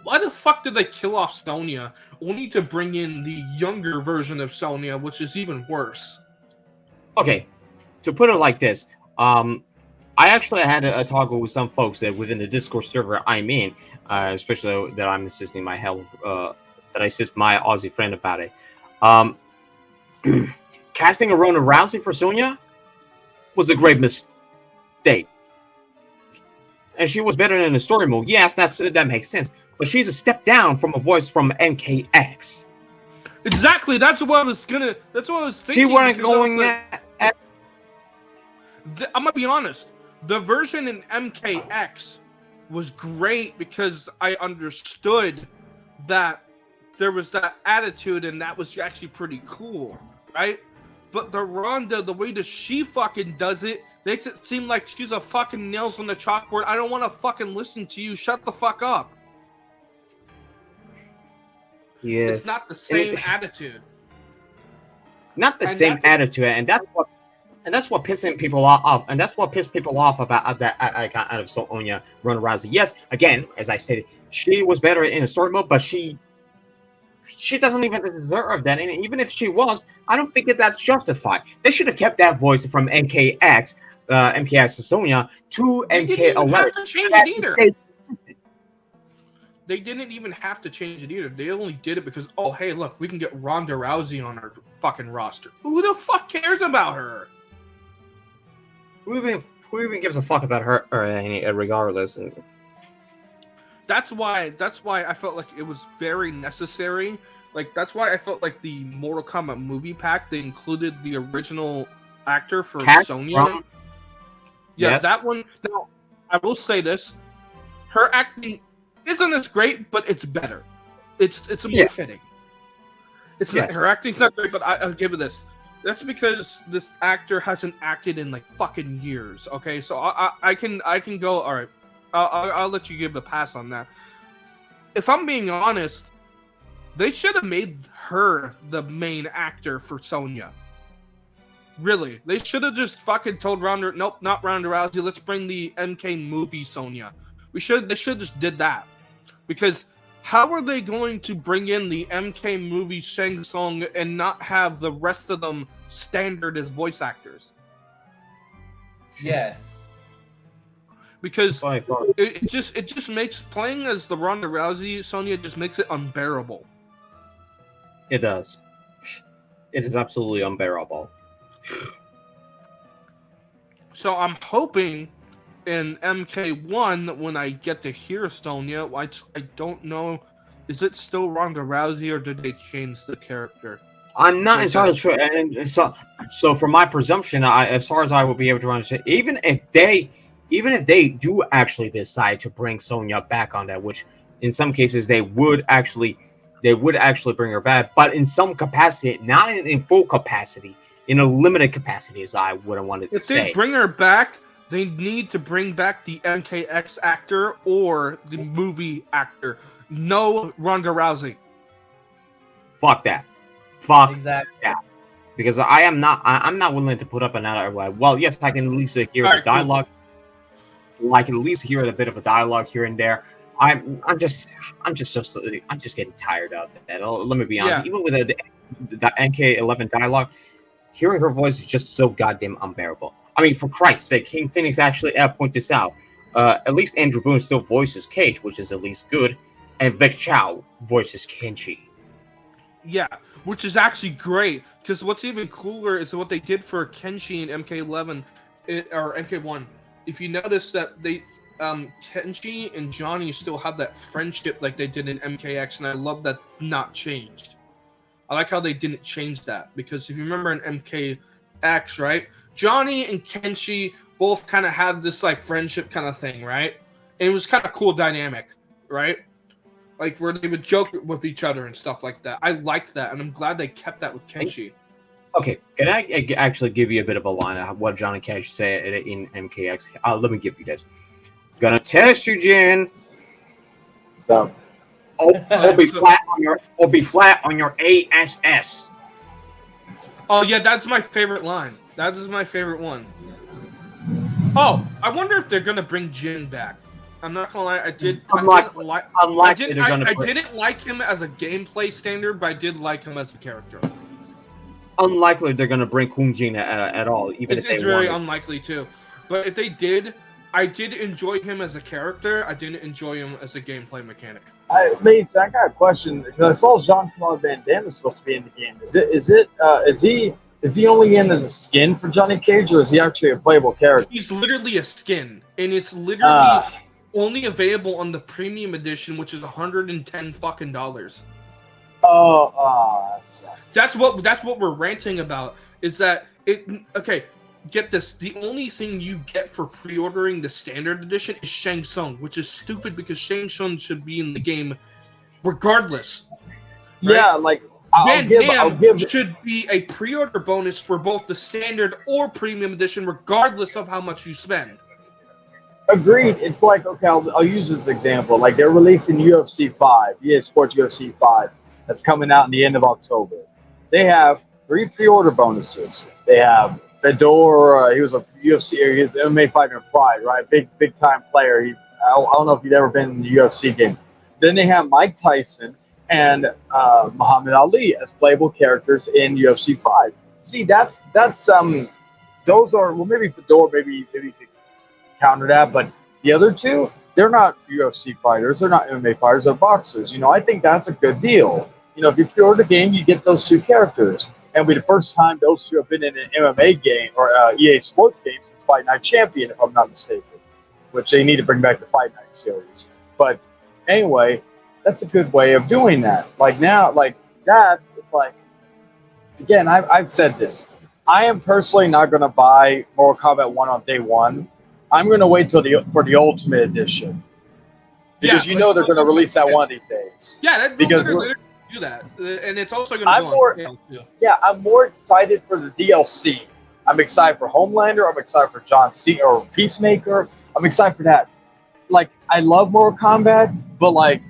why the fuck did they kill off Sonya only to bring in the younger version of Sonya, which is even worse? Okay, to put it like this, I actually had a talk with some folks that within the Discord server I'm in, especially that I'm assisting my that I assist my Aussie friend about it. Casting a Ronda Rousey for Sonya was a great mistake, and she was better in the story mode. Yes, that makes sense, but she's a step down from a voice from MKX. Exactly. That's what I was thinking. She weren't going at. I'm gonna be honest. The version in MKX was great because I understood that there was that attitude and that was actually pretty cool, right? But the Ronda, the way that she fucking does it, makes it seem like she's a fucking nails on the chalkboard. I don't want to fucking listen to you. Shut the fuck up. Yes. It's not the same attitude. Not the same attitude, and that's what pissing people off, and that's what pissed people off about that out of Sonya Ronda Rousey. Yes, again, as I stated, she was better in a story mode, but she doesn't even deserve that. And even if she was, I don't think that's justified. They should have kept that voice from MKX to Sonya to MK11. They didn't even have to change it either. They only did it because, oh, hey, look, we can get Ronda Rousey on our fucking roster. Who the fuck cares about her? Who even gives a fuck about her, regardless? that's why I felt like it was very necessary. Like that's why I felt like the Mortal Kombat movie pack, they included the original actor for Sonya. Yeah, Yes. that one. Now, I will say this: her acting isn't as great, but it's better. It's more Yes. fitting. It's Yes. her acting's not great, but I'll give it this. That's because this actor hasn't acted in like fucking years. Okay, so I can go. All right, I'll let you give a pass on that. If I'm being honest, they should have made her the main actor for Sonya. Really, they should have just fucking told Ronda. Nope, not Ronda Rousey. Let's bring the MK movie Sonya. They should just did that, because how are they going to bring in the MK movie Shang Tsung and not have the rest of them standard as voice actors? Yes. Because By far. it just makes playing as the Ronda Rousey Sonya just makes it unbearable. It does. It is absolutely unbearable. So I'm hoping in MK1 when I get to hear Sonya, I don't know, is it still Ronda Rousey or did they change the character? I'm not Okay. entirely sure, and so from my presumption, as far as I will be able to understand, even if they do actually decide to bring Sonya back on that, which in some cases they would actually bring her back, but in some capacity, not in full capacity, in a limited capacity, as I would have wanted to If say. they bring her back, they need to bring back the MKX actor or the movie actor. No Ronda Rousey. Fuck that. Fuck Exactly. that. Because I'm not willing to put up another. Well, yes, I can at least hear All the right, cool. dialogue. I can at least hear a bit of a dialogue here and there. I'm just getting tired of that. Let me be honest. Yeah. Even with the NK11 dialogue, hearing her voice is just so goddamn unbearable. I mean, for Christ's sake, King Phoenix actually point this out. At least Andrew Boone still voices Cage, which is at least good, and Vic Chow voices Kenshi. Yeah, which is actually great, because what's even cooler is what they did for Kenshi in MK11 or MK1. If you notice that they Kenshi and Johnny still have that friendship like they did in MKX, and I love that not changed. I like how they didn't change that, because if you remember in MKX, right, Johnny and Kenshi both kind of had this like friendship kind of thing, right? And it was kind of cool dynamic, right? Like where they would joke with each other and stuff like that. I like that, and I'm glad they kept that with Kenshi. Okay, can I actually give you a bit of a line of what Johnny Cage said in MKX? Let me give you this. Gonna test you, Jin. So, I'll be flat on your ASS. Oh yeah, that's my favorite line. That is my favorite one. Oh, I wonder if they're gonna bring Jin back. I'm not gonna lie, I didn't like him as a gameplay standard, but I did like him as a character. Unlikely they're gonna bring Kung Jin at all, even if they It's very wanted. unlikely too. But if they did, I did enjoy him as a character. I didn't enjoy him as a gameplay mechanic. Mason, I got a question because I saw Jean-Claude Van Damme is supposed to be in the game. Is he only in as a skin for Johnny Cage, or is he actually a playable character? He's literally a skin, and it's literally only available on the premium edition, which is $110 fucking dollars. That sucks. That's what we're ranting about. Is that it? Okay, get this. The only thing you get for pre-ordering the standard edition is Shang Tsung, which is stupid because Shang Tsung should be in the game regardless. Right? Yeah, like Van Damme should be a pre-order bonus for both the standard or premium edition, regardless of how much you spend. Agreed. It's like, okay, I'll use this example. Like they're releasing UFC 5, EA Sports UFC 5, that's coming out in the end of October. They have 3 pre-order bonuses. They have Fedor. He was a UFC, or he was an MMA fighter in Pride, right? Big time player. I don't know if he'd ever been in the UFC game. Then they have Mike Tyson and Muhammad Ali as playable characters in UFC 5. See, that's those are, well, maybe Fedor, maybe you could counter that, but the other two, they're not UFC fighters, they're not MMA fighters, they're boxers. You know, I think that's a good deal. You know, if you pre-order the game, you get those 2 characters. And it'll be the first time those 2 have been in an MMA game or EA Sports game since Fight Night Champion, if I'm not mistaken, which they need to bring back the Fight Night series. But anyway, that's a good way of doing that. Like now, like that's it's like again, I've said this. I am personally not going to buy Mortal Kombat 1 on day one. I'm going to wait for the Ultimate Edition because Yeah, you know they're going to release that yeah. one of these days. Yeah, Because they're we're- do that, and it's also going I'm to more- go on sale, too. Yeah, I'm more excited for the DLC. I'm excited for Homelander. I'm excited for John Cena or Peacemaker. I'm excited for that. Like, I love Mortal Kombat, but like,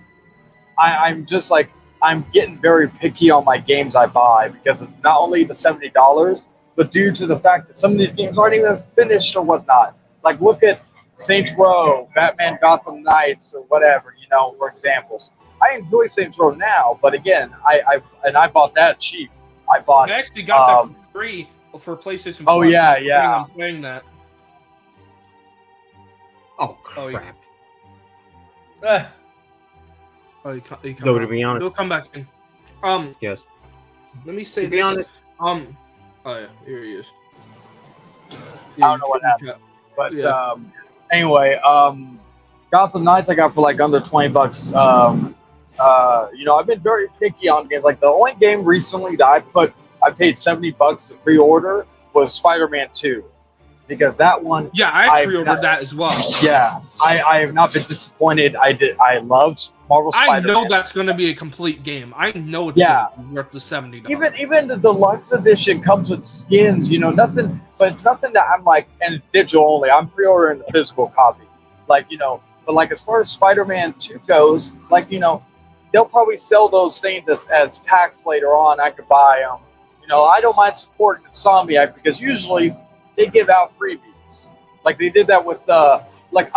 I'm just like, I'm getting very picky on my games I buy because it's not only the $70, but due to the fact that some of these games aren't even finished or whatnot. Like, look at Saints Row, Batman Gotham Knights, or whatever, you know, for examples. I enjoy Saints Row now, but again, I bought that cheap. I bought. I actually got that for free for PlayStation. Oh, Plus. yeah, I'm planning yeah. on playing that. Oh Oh, crap! yeah. Oh, you come Though, back. to be honest- He'll come back in. Yes. Let me say To be this. honest- Oh yeah, here he is. I don't know what happened. But Yeah. anyway, Gotham Knights I got for like under $20. You know, I've been very picky on games. Like the only game recently that I paid $70 to pre-order was Spider-Man 2, because that one, Yeah, I I've pre-ordered not- that as well. yeah, I have not been disappointed. I loved Marvel I Spider-Man. know that's going to be a complete game. I know it's Yeah. gonna be worth the $70. Even the deluxe edition comes with skins, you know, nothing, but it's nothing that I'm like, and it's digital only. I'm pre-ordering the physical copy, like, you know. But like as far as Spider-Man 2 goes, like, you know, they'll probably sell those things as packs later on. I could buy them. You know, I don't mind supporting Insomniac because usually they give out freebies. Like they did that with like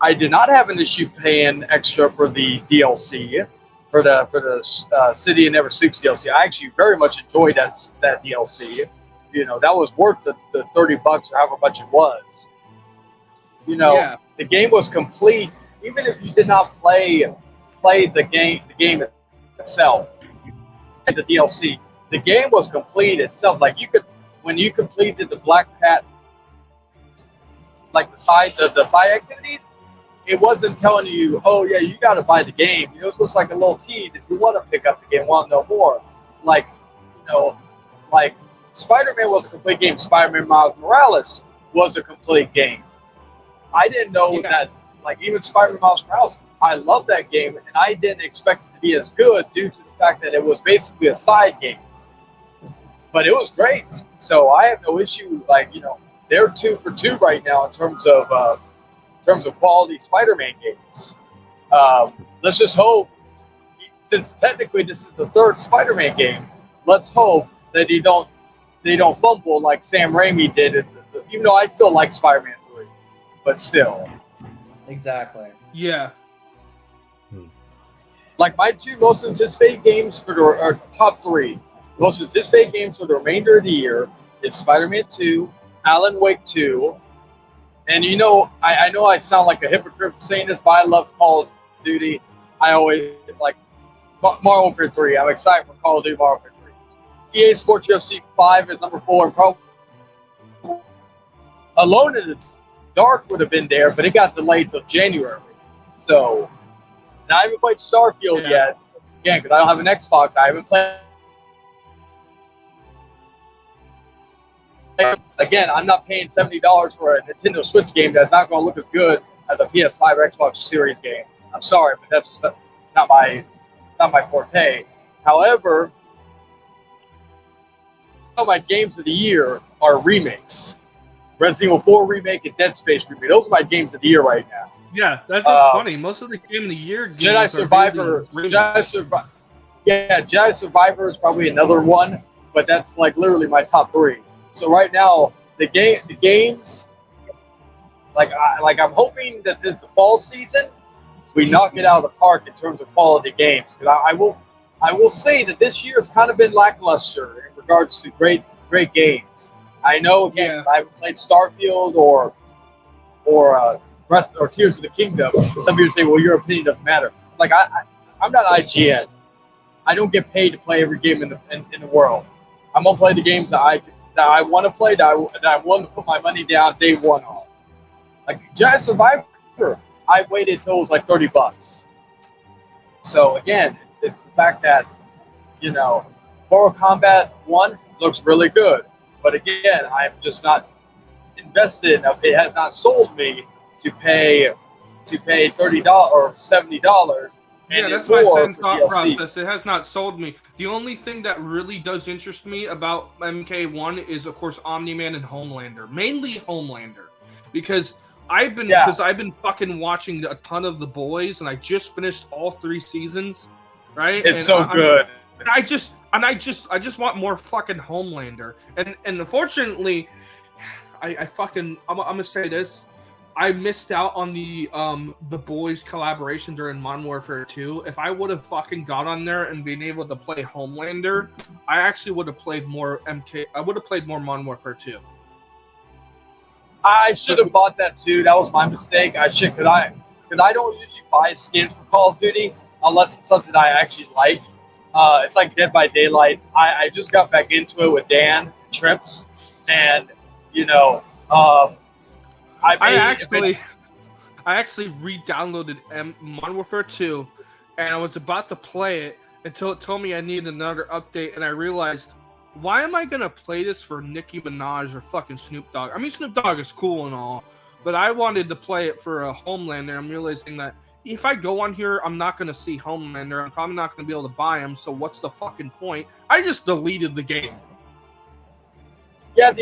I did not have an issue paying extra for the DLC for the City of Never Sleeps DLC. I actually very much enjoyed that DLC. You know, that was worth the $30 or however much it was. You know, Yeah. the game was complete, even if you did not play the game itself and the DLC. The game was complete itself. Like when you completed the Black Cat, like the side activities, it wasn't telling you, oh yeah, you got to buy the game. It was just like a little tease. If you want to pick up the game, want to know more, like, you know, like Spider-Man was a complete game. Spider-Man Miles Morales was a complete game. I didn't know that, like, even Spider-Man Miles Morales, I love that game, and I didn't expect it to be as good due to the fact that it was basically a side game. But it was great, so I have no issue. Like, you know, they're 2 for 2 right now in terms of quality Spider-Man games. Let's just hope, since technically this is the 3rd Spider-Man game, let's hope that they don't fumble like Sam Raimi did. Even though I still like Spider-Man 3, but still. Exactly. Yeah. Like my 2 most anticipated games or top 3 most anticipated games for the remainder of the year is Spider-Man 2, Alan Wake 2, and you know, I know I sound like a hypocrite for saying this, but I love Call of Duty. I always like Modern Warfare 3. I'm excited for Call of Duty Modern Warfare 3. EA Sports UFC 5 is number 4, and probably Alone in the Dark would have been there, but it got delayed till January. So, and I haven't played Starfield yet. Again, because I don't have an Xbox, I haven't played. Again, I'm not paying $70 for a Nintendo Switch game that's not going to look as good as a PS5 or Xbox Series game. I'm sorry, but that's just not my forte. However, some of my games of the year are remakes. Resident Evil 4 remake and Dead Space remake. Those are my games of the year right now. Yeah, that's what's funny. Most of the game of the year games Jedi are Survivor. Jedi Survivor is probably another one, but that's like literally my top 3. So right now, the games, like I'm hoping that the fall season, we knock it out of the park in terms of quality games. Because I will say that this year has kind of been lackluster in regards to great games. I know, again, I haven't played Starfield or Breath or Tears of the Kingdom. Some people say, well, your opinion doesn't matter. Like, I'm not IGN. I don't get paid to play every game in the world. I'm going to play the games that I want to play, that I want to put my money down day one on. Like, Jedi Survivor, I waited till it was like $30. So again, it's the fact that, you know, Mortal Kombat 1 looks really good, but again, I'm just not invested enough. It has not sold me to pay $30 or $70. Yeah, that's my same thought process. It has not sold me. The only thing that really does interest me about MK1 is, of course, Omni-Man and Homelander. Mainly Homelander, because I've been fucking watching a ton of The Boys, and I just finished all 3 seasons. Right? It's so good. I just want more fucking Homelander. And unfortunately, I'm gonna say this. I missed out on the Boys collaboration during Modern Warfare 2. If I would have fucking got on there and been able to play Homelander, I actually would have played more MK. I would have played more Modern Warfare 2. I should have bought that too. That was my mistake. Because I don't usually buy skins for Call of Duty unless it's something I actually like. It's like Dead by Daylight. I just got back into it with Dan Trips, and you know. I actually re-downloaded Modern Warfare 2, and I was about to play it until it told me I needed another update, and I realized, why am I gonna play this for Nicki Minaj or fucking Snoop Dogg? I mean, Snoop Dogg is cool and all, but I wanted to play it for a Homelander. I'm realizing that if I go on here, I'm not gonna see Homelander. I'm probably not gonna be able to buy him. So what's the fucking point? I just deleted the game. Yeah,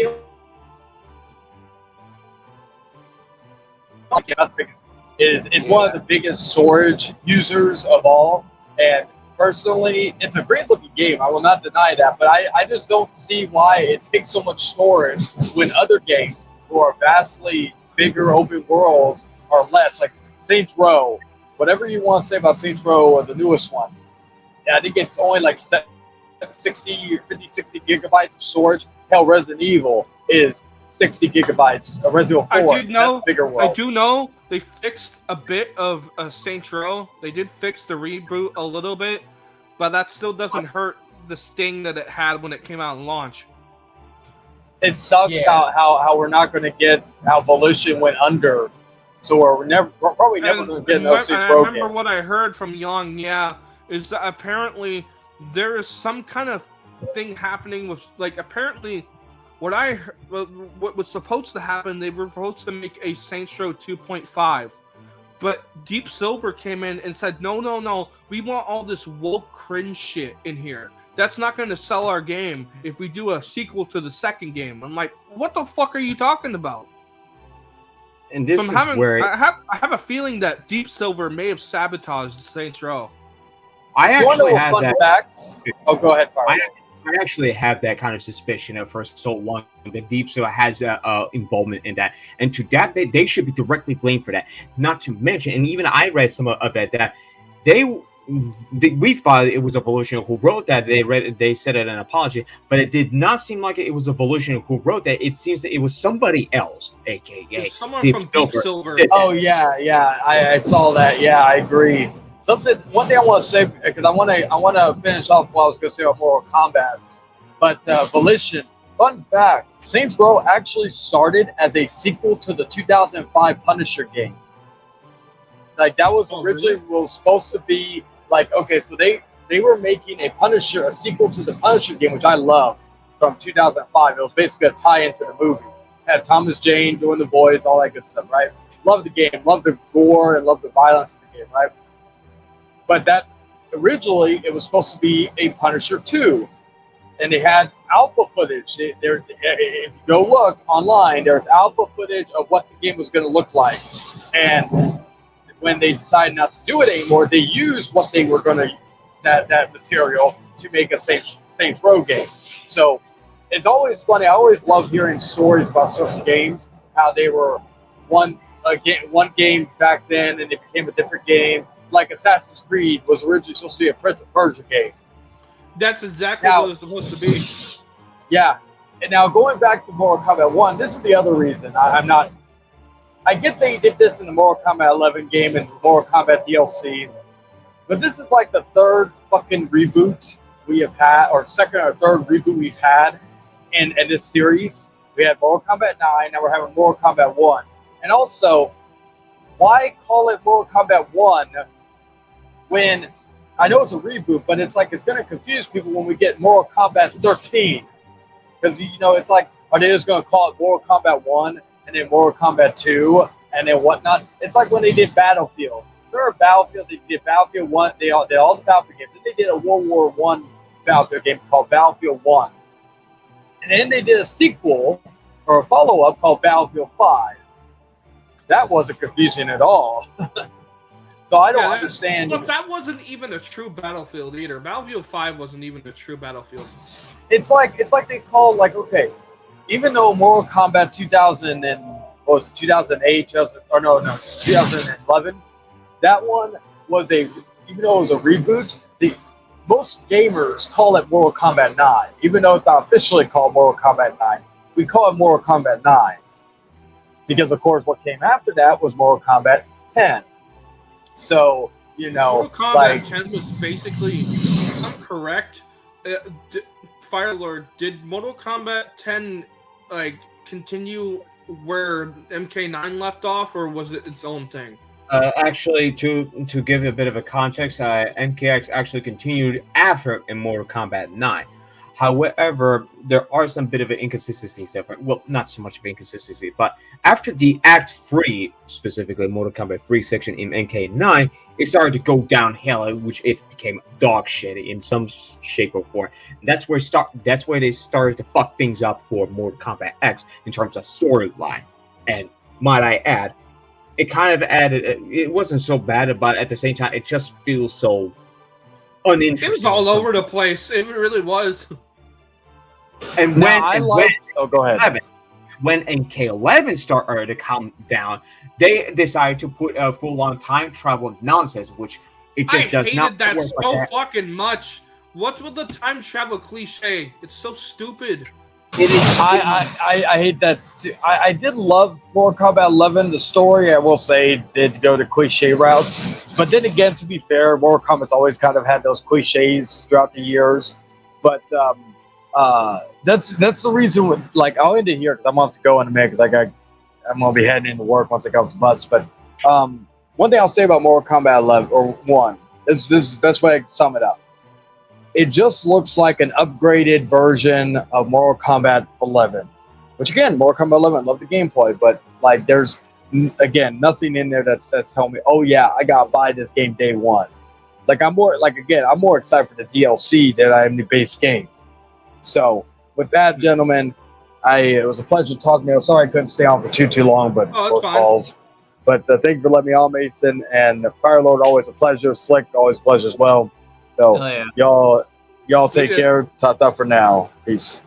it's one of the biggest storage users of all, and personally, it's a great looking game. I will not deny that, but I just don't see why it takes so much storage when other games who are vastly bigger open worlds are less. Like Saints Row, whatever you want to say about Saints Row or the newest one, I think it's only like 60 gigabytes of storage. Hell, Resident Evil is 60 gigabytes. Resident Evil 4, that's a bigger world. I do know they fixed a bit of Saints Row. They did fix the reboot a little bit, but that still doesn't hurt the sting that it had when it came out and launched. It sucks how we're not going to get how Volition went under, so we're probably never going to get no Saints Row game. I remember what I heard from Young, is that apparently there is some kind of thing happening with, like, apparently what was supposed to happen, they were supposed to make a Saints Row 2.5, but Deep Silver came in and said, no, we want all this woke cringe shit in here. That's not going to sell our game if we do a sequel to the second game. I'm like, what the fuck are you talking about? And this is where I have a feeling that Deep Silver may have sabotaged Saints Row. I actually have that. Facts? Oh, go ahead, I actually have that kind of suspicion of First Assault 1 that Deep Silver has involvement in that, and to that they should be directly blamed for that. Not to mention, and even I read some of it, that we thought it was Evolution who wrote that. They said it in an apology, but it did not seem like it was Evolution who wrote that. It seems that it was somebody else, aka someone from Deep Silver. Oh yeah, I saw that. Yeah, I agree. One thing I want to say, because I want to finish off what I was going to say about Mortal Kombat, but Volition. Fun fact: Saints Row actually started as a sequel to the 2005 Punisher game. Like that was originally was supposed to be like, okay, so they were making a sequel to the Punisher game, which I loved, from 2005. It was basically a tie-in to the movie. It had Thomas Jane doing the voice, all that good stuff, right? Loved the game, loved the gore, and loved the violence of the game, right? But that originally it was supposed to be a Punisher 2, and they had alpha footage. If you go look online, there's alpha footage of what the game was going to look like, and when they decided not to do it anymore, they used what they were going to that material to make a Saints Row game. So it's always funny. I always love hearing stories about certain games, how they were one game back then, and it became a different game. Like Assassin's Creed was originally supposed to be a Prince of Persia game. That's exactly what it was supposed to be. Yeah. And now going back to Mortal Kombat 1, this is the other reason I get they did this in the Mortal Kombat 11 game and Mortal Kombat DLC, but this is like the third fucking reboot we have had, or second or third reboot we've had in this series. We had Mortal Kombat 9, now we're having Mortal Kombat 1. And also, why call it Mortal Kombat 1 when I know it's a reboot, but it's like it's going to confuse people when we get Mortal Kombat 13. Because, you know, it's like, are they just going to call it Mortal Kombat 1 and then Mortal Kombat 2 and then whatnot? It's like when they did Battlefield. Remember Battlefield? They did Battlefield 1. They all the Battlefield games. And they did a World War 1 Battlefield game called Battlefield 1. And then they did a sequel or a follow-up called Battlefield 5. That wasn't confusing at all. So I don't understand. Look, that wasn't even a true Battlefield either. Battlefield 5 wasn't even a true Battlefield. It's like they call, like, okay, even though Mortal Kombat 2000 and what was it, 2008, 2011, that one was even though it was a reboot, most gamers call it Mortal Kombat 9, even though it's not officially called Mortal Kombat 9. We call it Mortal Kombat 9 because, of course, what came after that was Mortal Kombat 10. So, you know, Mortal Kombat 10 was basically, if I'm correct, Firelord, did Mortal Kombat 10 like continue where MK9 left off, or was it its own thing? Actually, to give you a bit of a context, MKX actually continued after in Mortal Kombat 9. However, there are some bit of an inconsistencies there. Well, not so much of inconsistency, but after the Act 3, specifically Mortal Kombat 3 section in MK9, it started to go downhill, which it became dog shit in some shape or form. That's where they started to fuck things up for Mortal Kombat X in terms of storyline. And might I add, it kind of added. It wasn't so bad, but at the same time, it just feels so uninteresting. It was all over the place. It really was. And go ahead. When MK11 started to come down, they decided to put a full-on time travel nonsense, which it just does not work. I hated that so fucking much. What's with the time travel cliche? It's so stupid. It is. I hate that too. I did love Mortal Kombat 11. The story, I will say, did go the cliche route. But then again, to be fair, Mortal Kombat's always kind of had those cliches throughout the years. But that's the reason. Like, I'll end it here because I'm gonna have to go in a minute because I'm gonna be heading into work once I get off the bus. But one thing I'll say about Mortal Kombat 11 or 1 this is the best way I can sum it up. It just looks like an upgraded version of Mortal Kombat 11. Which again, Mortal Kombat 11, I love the gameplay, but like there's again nothing in there that's telling me, oh yeah, I gotta buy this game day one. Like I'm more excited for the DLC than I am the base game. So with that, gentlemen, it was a pleasure talking to you. Sorry I couldn't stay on for too long, but calls. But thank you for letting me on, Mason, and Firelord, always a pleasure. Slick, always a pleasure as well. So y'all take care. Ta-ta for now. Peace.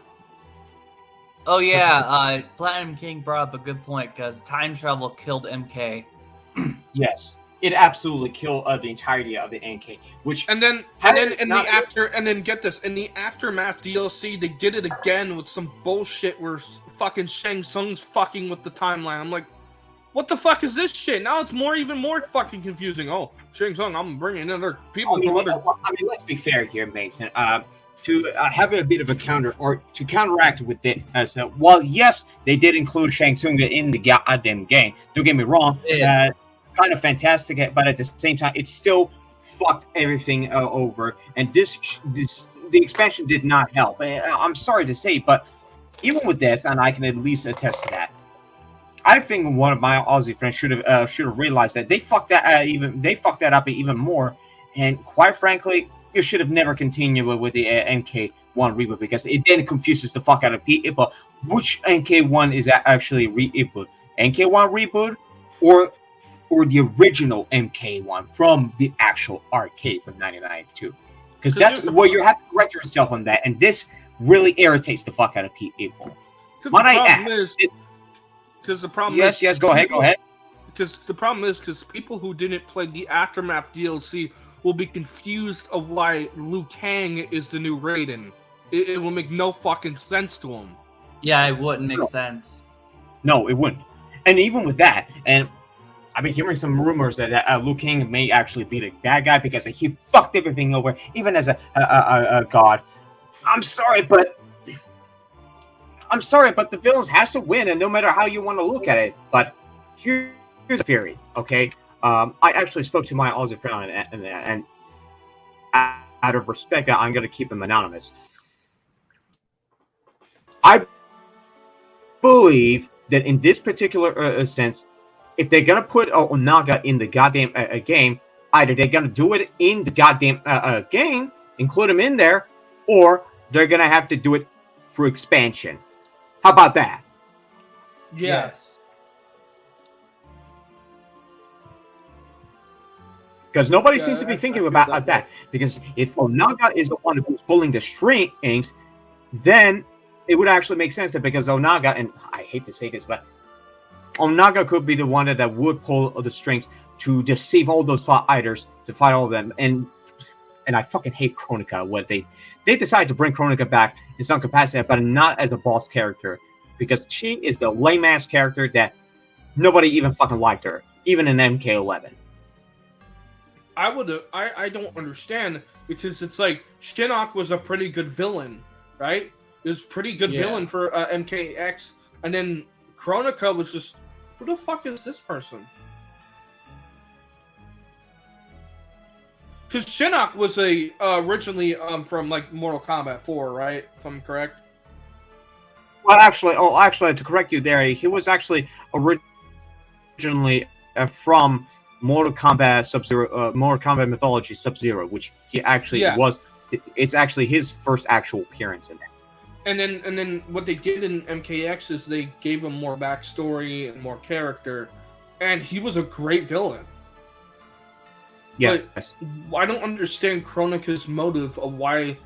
Oh yeah, Platinum King brought up a good point because time travel killed MK. Yes, it absolutely killed the entirety of the NK. And then get this, in the Aftermath DLC, they did it again with some bullshit where fucking Shang Tsung's fucking with the timeline. I'm like, what the fuck is this shit? Now it's even more fucking confusing. Oh, Shang Tsung, I'm bringing in other people from other. I mean, let's be fair here, Mason. To have a bit of a counter or to counteract with it, while yes, they did include Shang Tsung in the goddamn game. Don't get me wrong. Yeah. Kind of fantastic, but at the same time, it still fucked everything over. And the expansion did not help. I'm sorry to say, but even with this, and I can at least attest to that, I think one of my Aussie friends should have realized that they fucked that up even more. And quite frankly, you should have never continued with the MK1 reboot because it then confuses the fuck out of people. Which MK1 is actually reboot? MK1 reboot or the original MK1 from the actual arcade from 1992? Because that's where you have to correct yourself on that, and this really irritates the fuck out of people. Because the problem is... Yes, go ahead. Because the problem is, people who didn't play the Aftermath DLC will be confused of why Liu Kang is the new Raiden. It will make no fucking sense to them. Yeah, it wouldn't make sense. No, it wouldn't. And even with that, and I've been hearing some rumors that Liu Kang may actually be the bad guy because he fucked everything over, even as a god. I'm sorry, but the villains has to win, and no matter how you want to look at it. But here's here's a theory, okay? I actually spoke to my Aussie friend, and out of respect, I'm going to keep him anonymous. I believe that in this particular sense, if they're going to put Onaga in the goddamn game, either they're going to do it in the goddamn game, include him in there, or they're going to have to do it through expansion. How about that? Yes. Because nobody seems to be thinking about that. Because if Onaga is the one who's pulling the strings, then it would actually make sense that because Onaga, and I hate to say this, but Onaga could be the one that would pull the strings to deceive all those fighters, to fight all of them. And I fucking hate Kronika. What they decided to bring Kronika back in some capacity, but not as a boss character. Because she is the lame-ass character that nobody even fucking liked her. Even in MK11. I don't understand, because it's like Shinnok was a pretty good villain, right? It was pretty good villain for MKX, and then Kronika was just, who the fuck is this person? Because Shinnok was originally from like Mortal Kombat 4, right? If I'm correct. Well, actually, to correct you there, he was actually originally from Mortal Kombat Sub-Zero, Mortal Kombat Mythology Sub-Zero, which he actually was. It's actually his first actual appearance in there. And then what they did in MKX is they gave him more backstory and more character, and he was a great villain. Yes. But I don't understand Kronika's motive of why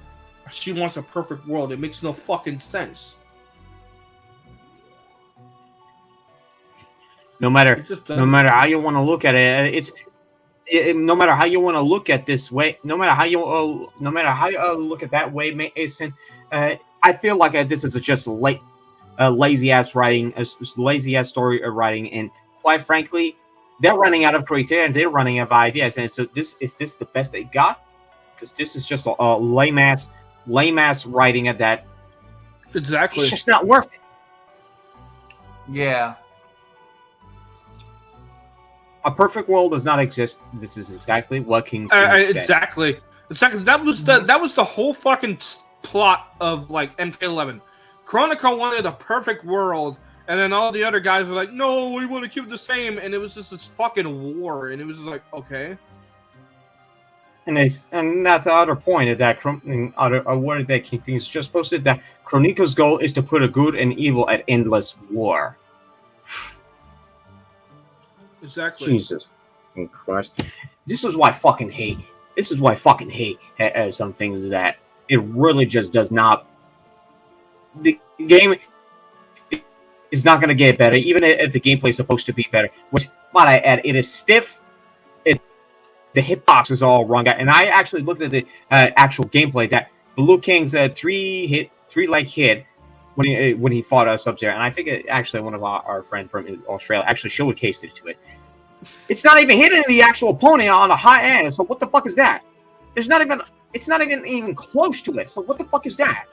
she wants a perfect world. It makes no fucking sense. No matter how you want to look at it, no matter how you want to look at this way, no matter how you look at that way, Mason, I feel like this is just lazy ass writing, lazy ass story writing, and quite frankly, they're running out of creativity and they're running out of ideas. And so, is this the best they got? Because this is just a lame ass writing at that. Exactly. It's just not worth it. Yeah. A perfect world does not exist. This is exactly what King said. Exactly. That was the whole fucking plot of like MK11. Kronika wanted a perfect world, and then all the other guys were like, "No, we want to keep it the same." And it was just this fucking war, and it was just like, okay. And that's the other point of that. A word that King Phoenix just posted, that Kronika's goal is to put a good and evil at endless war. Exactly. Jesus Christ. This is why I fucking hate. Some things that it really just does not. The game is not going to get better, even if the gameplay is supposed to be better. Which, might I add, it is stiff. The hitbox is all wrong. And I actually looked at the actual gameplay. That the Liu Kang's three-leg hit when he fought Sub-Zero, and I think actually one of our friend from Australia actually showcased it to it. It's not even hitting the actual opponent on a high end. So what the fuck is that? It's not even close to it. So what the fuck is that?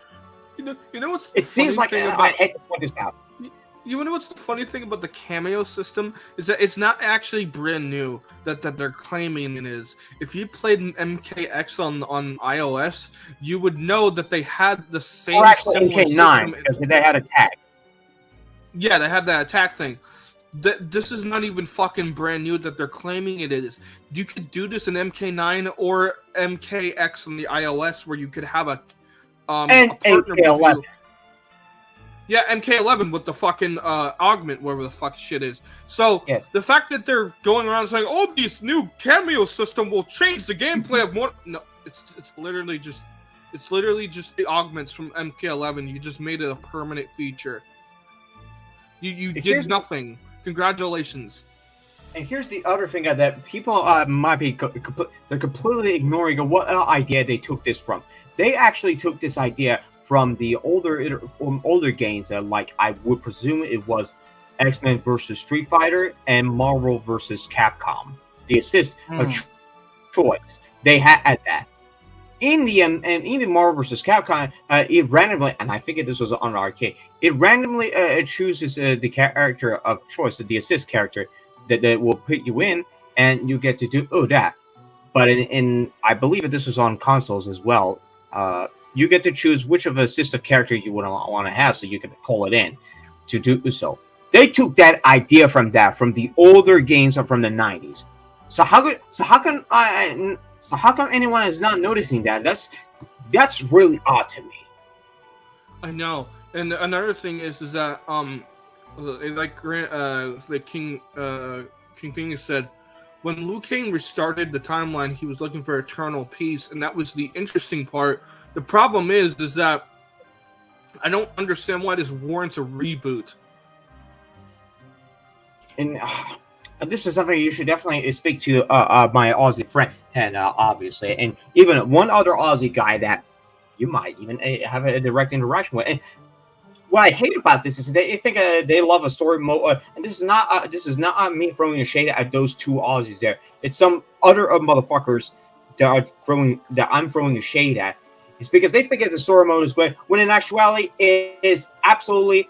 You know what's? It seems like I hate to point this out. You know what's the funny thing about the cameo system is that it's not actually brand new that they're claiming it is. If you played MKX on iOS, you would know that they had the same. Or actually MK9 because they had attack. Yeah, they had that attack thing. This is not even fucking brand new that they're claiming it is. You could do this in MK9 or MKX on the iOS, where you could have a partner MK11. with you. Yeah, MK11 with the fucking augment, wherever the fuck shit is. So the fact that they're going around saying, "Oh, this new cameo system will change the gameplay of more," no, it's literally just the augments from MK11. You just made it a permanent feature. You did nothing. Congratulations. And here's the other thing that people might be they're completely ignoring what idea they took this from. They actually took this idea from the older games, like I would presume it was X-Men versus Street Fighter and Marvel versus Capcom. The assist choice they had that. In the Marvel vs. Capcom, it randomly, and I think this was on the arcade, it randomly chooses the character of choice, the assist character, that will put you in, and you get to do that. But in I believe that this was on consoles as well. You get to choose which of assistive character you would want to have, so you can call it in to do so. They took that idea from the older games from the 90s. So how come anyone is not noticing that? That's really odd to me. I know. And another thing is that like King Phoenix said, when Liu Kang restarted the timeline, he was looking for eternal peace, and that was the interesting part. The problem is that I don't understand why this warrants a reboot. And this is something you should definitely speak to my Aussie friend, and obviously, and even one other Aussie guy that you might even have a direct interaction with. And what I hate about this is they think they love a story mode, and this is not me throwing a shade at those two Aussies there. It's some other motherfuckers that I'm throwing a shade at. It's because they think the story mode is great, when in actuality it is absolutely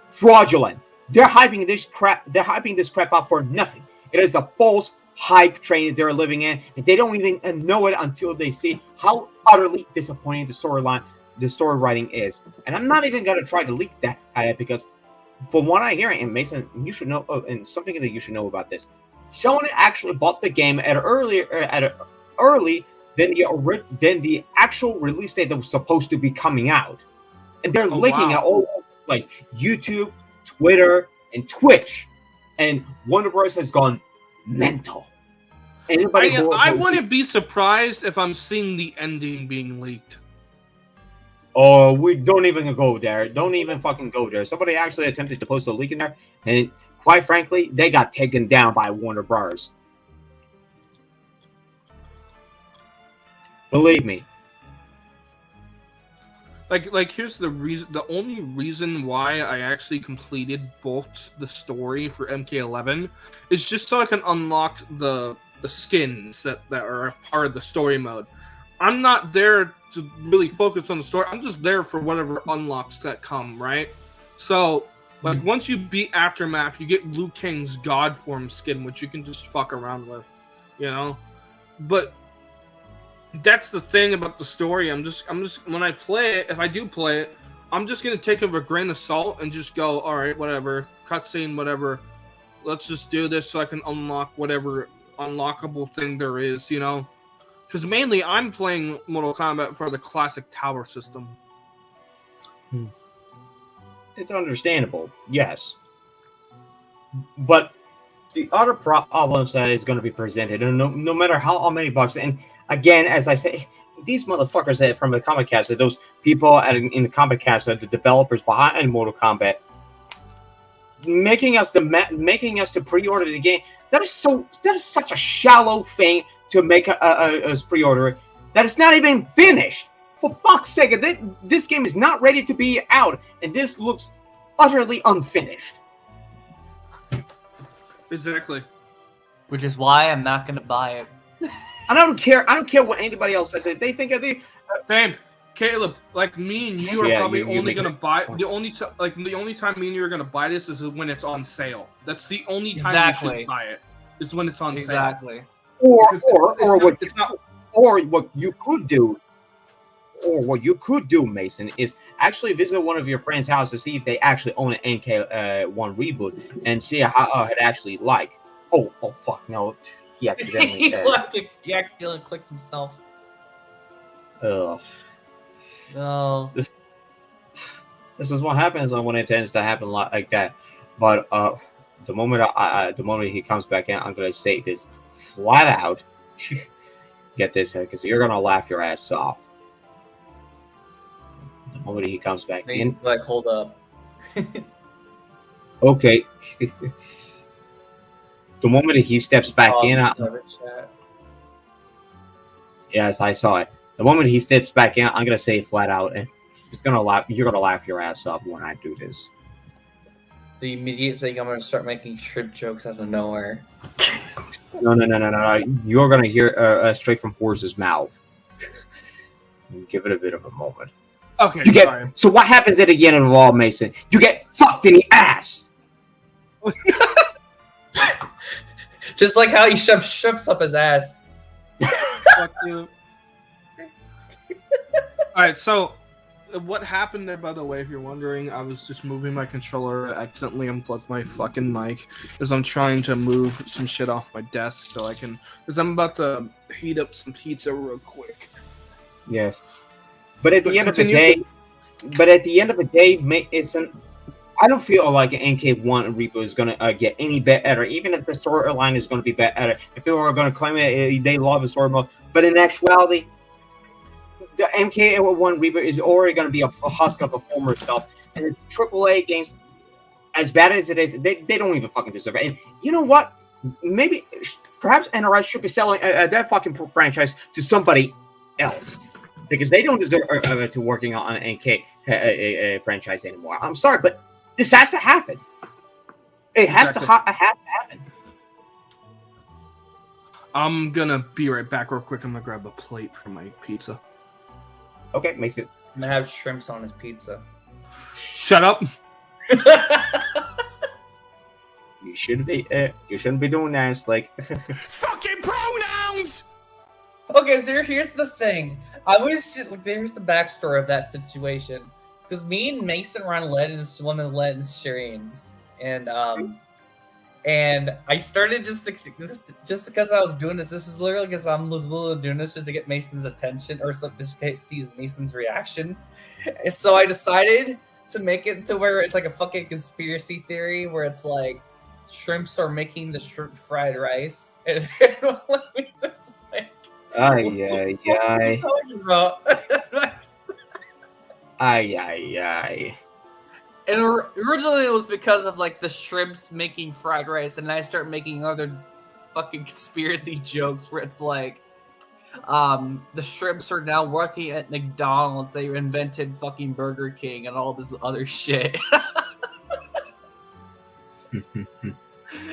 fraudulent. They're hyping this crap out for nothing. It is a false hype train that they're living in, and they don't even know it until they see how utterly disappointing the story writing is. And I'm not even gonna try to leak that because from what I hear, and Mason, you should know, and something that you should know about this, Sony actually bought the game early than the actual release date that was supposed to be coming out, and they're leaking it all over the place. YouTube, Twitter, and Twitch, and Warner Bros. Has gone mental. I wouldn't be surprised if I'm seeing the ending being leaked. Oh, we don't even go there. Don't even fucking go there. Somebody actually attempted to post a leak in there, and quite frankly, they got taken down by Warner Bros. Believe me. Like here's the reason. The only reason why I actually completed both the story for MK11 is just so I can unlock the skins that are a part of the story mode. I'm not there to really focus on the story. I'm just there for whatever unlocks that come, right? So, like, once you beat Aftermath, you get Liu Kang's God form skin, which you can just fuck around with, you know? But that's the thing about the story. I'm just when I play it, if I do play it, I'm just gonna take it with a grain of salt and just go, all right, whatever, cutscene, whatever. Let's just do this so I can unlock whatever unlockable thing there is, you know? Because mainly I'm playing Mortal Kombat for the classic tower system. It's understandable, yes. But the other problems that is going to be presented, and no matter how many bucks, and again, as I say, these motherfuckers that from the Combat Cast, those people in the Combat Cast, the developers behind Mortal Kombat, making us to pre-order the game. That is such a shallow thing to make a pre-order that it's not even finished. For fuck's sake, this game is not ready to be out, and this looks utterly unfinished. Exactly. Which is why I'm not gonna buy it. I don't care what anybody else says. They think of the Fame, Caleb, like me and you are probably only gonna buy the only time me and you are gonna buy this is when it's on sale. That's the only time you should buy it. Is when it's on sale. Or what you could do, Mason, is actually visit one of your friends' house to see if they actually own an NK1 reboot and see how it actually like. Oh fuck no, he accidentally he accidentally clicked himself. Ugh. No. This is what happens when it tends to happen like that. But the moment he comes back in, I'm gonna say this flat out. Get this, because you're gonna laugh your ass off. The moment he comes back in, like, hold up. Okay. The moment he steps back in, yes, I saw it. The moment he steps back in, I'm gonna say it flat out, and he's gonna laugh. You're gonna laugh your ass off when I do this. The immediate thing, I'm gonna start making shrimp jokes out of nowhere. No. You're gonna hear straight from Horse's mouth. Give it a bit of a moment. Okay, sorry. So what happens at the end of the wall, Mason? You get fucked in the ass. Just like how he shoves shrimps up his ass. Fuck you. Alright, so what happened there, by the way, if you're wondering, I was just moving my controller, I accidentally unplugged my fucking mic, because I'm trying to move some shit off my desk so I can, because I'm about to heat up some pizza real quick. Yes. But at the end of the day, I don't feel like NK1 Reaper is going to get any better, even if the storyline is going to be better. If people are going to claim it, they love the story mode. But in actuality, the MK1 Reaper is already going to be a husk of a former self. And the AAA games, as bad as it is, they don't even fucking deserve it. And you know what? Perhaps NRS should be selling that fucking franchise to somebody else. Because they don't deserve to working on an NK franchise anymore. I'm sorry, but this has to happen. It has to happen. I'm gonna be right back real quick. I'm gonna grab a plate for my pizza. Okay, makes it. I'm gonna have shrimps on his pizza. Shut up. You shouldn't be doing that. It's like Fucking pronouns! Okay, so here's the thing. Here's the backstory of that situation. Because me and Mason run Legends, one of the Legends streams, and I started just because I was doing this. This is literally because I was literally doing this just to get Mason's attention, or so just to see Mason's reaction. And so I decided to make it to where it's like a fucking conspiracy theory, where it's like shrimps are making the shrimp fried rice, and Mason's like, Ay, ay, ay. talking about? Ay, ay, ay. And originally it was because of like the shrimps making fried rice, and I start making other fucking conspiracy jokes where it's like, the shrimps are now working at McDonald's. They invented fucking Burger King and all this other shit.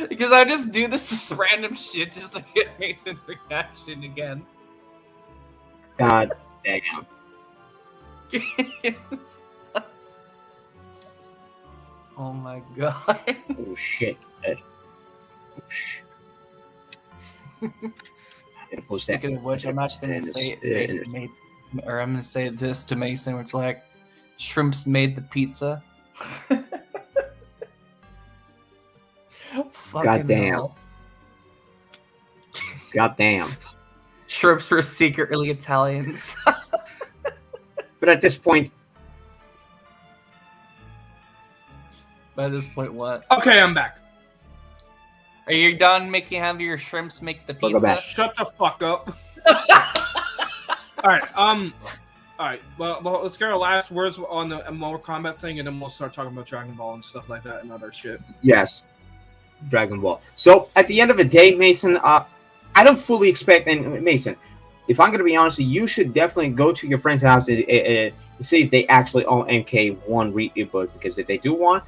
Because I just do this random shit just to get Mason's reaction again. God damn. Oh my god. Oh shit. Speaking of which, I'm actually gonna say Mason made, or I'm gonna say this to Mason, where it's like, shrimps made the pizza. God damn. God damn. Shrimps were secretly Italians. But at this point, what? Okay, I'm back. Are you done have your shrimps make the pizza? Shut the fuck up. Alright, well, let's get our last words on the Mortal Kombat thing, and then we'll start talking about Dragon Ball and stuff like that and other shit. yes, Dragon Ball. So at the end of the day, Mason, I don't fully expect, and Mason, if I'm going to be honest, you should definitely go to your friend's house and see if they actually own MK1 Reboot, because if they do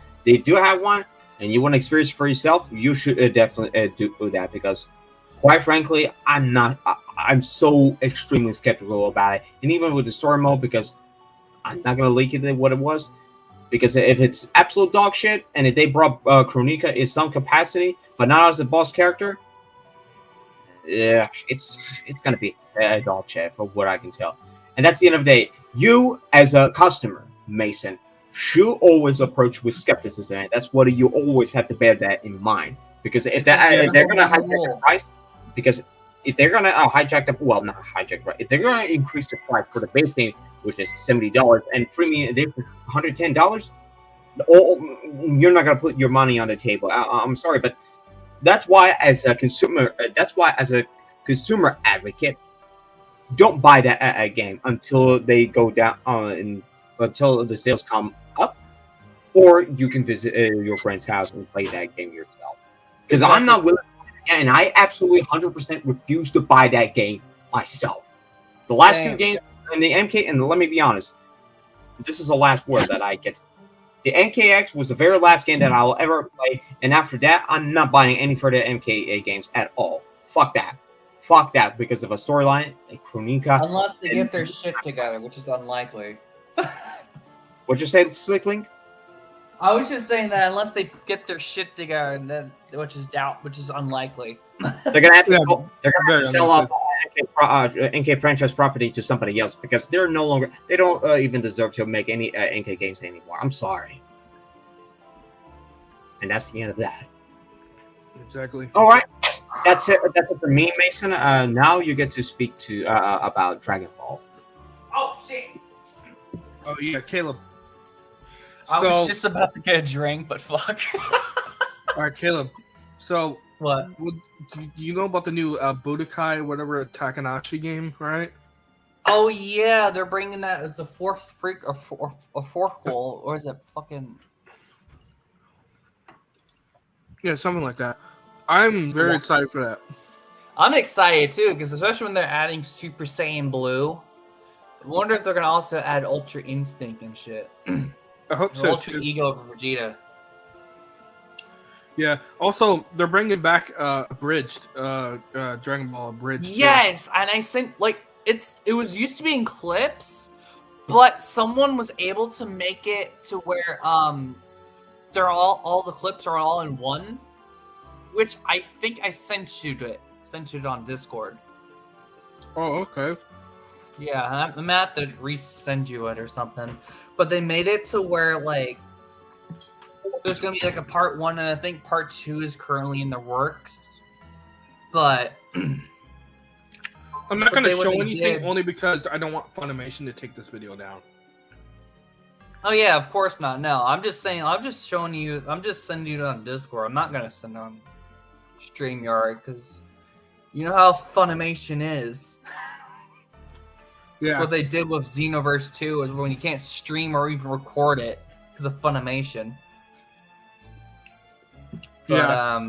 have one, and you want to experience it for yourself, you should definitely do that, because quite frankly, I'm so extremely skeptical about it. And even with the story mode, because I'm not going to leak it what it was, because if it's absolute dog shit, and if they brought Kronika in some capacity, but not as a boss character, yeah, it's going to be a dog shit from what I can tell. And that's the end of the day. You, as a customer, Mason, should always approach with skepticism, and that's what you always have to bear that in mind. Because if they're going to hijack the price, because if they're going to not hijack, right? If they're going to increase the price for the base game, which is $70, and premium edition $110, you're not going to put your money on the table. I'm sorry, but that's why, as a consumer advocate, don't buy that game until they go down until the sales come up, or you can visit your friend's house and play that game yourself. Because I'm not willing, and I absolutely 100% refuse to buy that game myself. The last two games in the MK, and let me be honest, this is the last word that I get. The MKX was the very last game that I'll ever play, and after that, I'm not buying any further MK games at all. Fuck that. Fuck that, because of a storyline like Kronika. Unless they get their shit together, which is unlikely. What'd you say, Slickling? I was just saying that unless they get their shit together, and then, which is unlikely. They're gonna have to. They're gonna have to sell off NK franchise property to somebody else because they're no longer. They don't even deserve to make any NK games anymore. I'm sorry. And that's the end of that. Exactly. All right, that's it. That's it for me, Mason. Now you get to speak to about Dragon Ball. Oh shit! Oh yeah, Caleb. I was just about to get a drink, but fuck. All right, Caleb. So what? Do you know about the new Budokai, whatever Takanashi game, right? Oh yeah, they're bringing that as a fourth fourthquel, or is it fucking? Yeah, something like that. I'm very excited for that. I'm excited too, because especially when they're adding Super Saiyan Blue. I wonder if they're gonna also add Ultra Instinct and shit. I hope so Ultra too. Ego for Vegeta. Yeah. Also, they're bringing back Abridged, Dragon Ball Abridged. Yes, and I sent it was used to be in clips, but someone was able to make it to where they're all the clips are all in one, which I think I sent you it on Discord. Oh, okay. Yeah, I'm gonna have to resend you it or something. But they made it to where there's gonna be a part 1, and I think part 2 is currently in the works. But I'm not gonna show anything only because I don't want Funimation to take this video down. Oh yeah, of course not. No, I'm just saying. I'm just showing you. I'm just sending you on Discord. I'm not gonna send on StreamYard because you know how Funimation is. Yeah. That's what they did with Xenoverse 2 is when you can't stream or even record it because of Funimation. But, Yeah.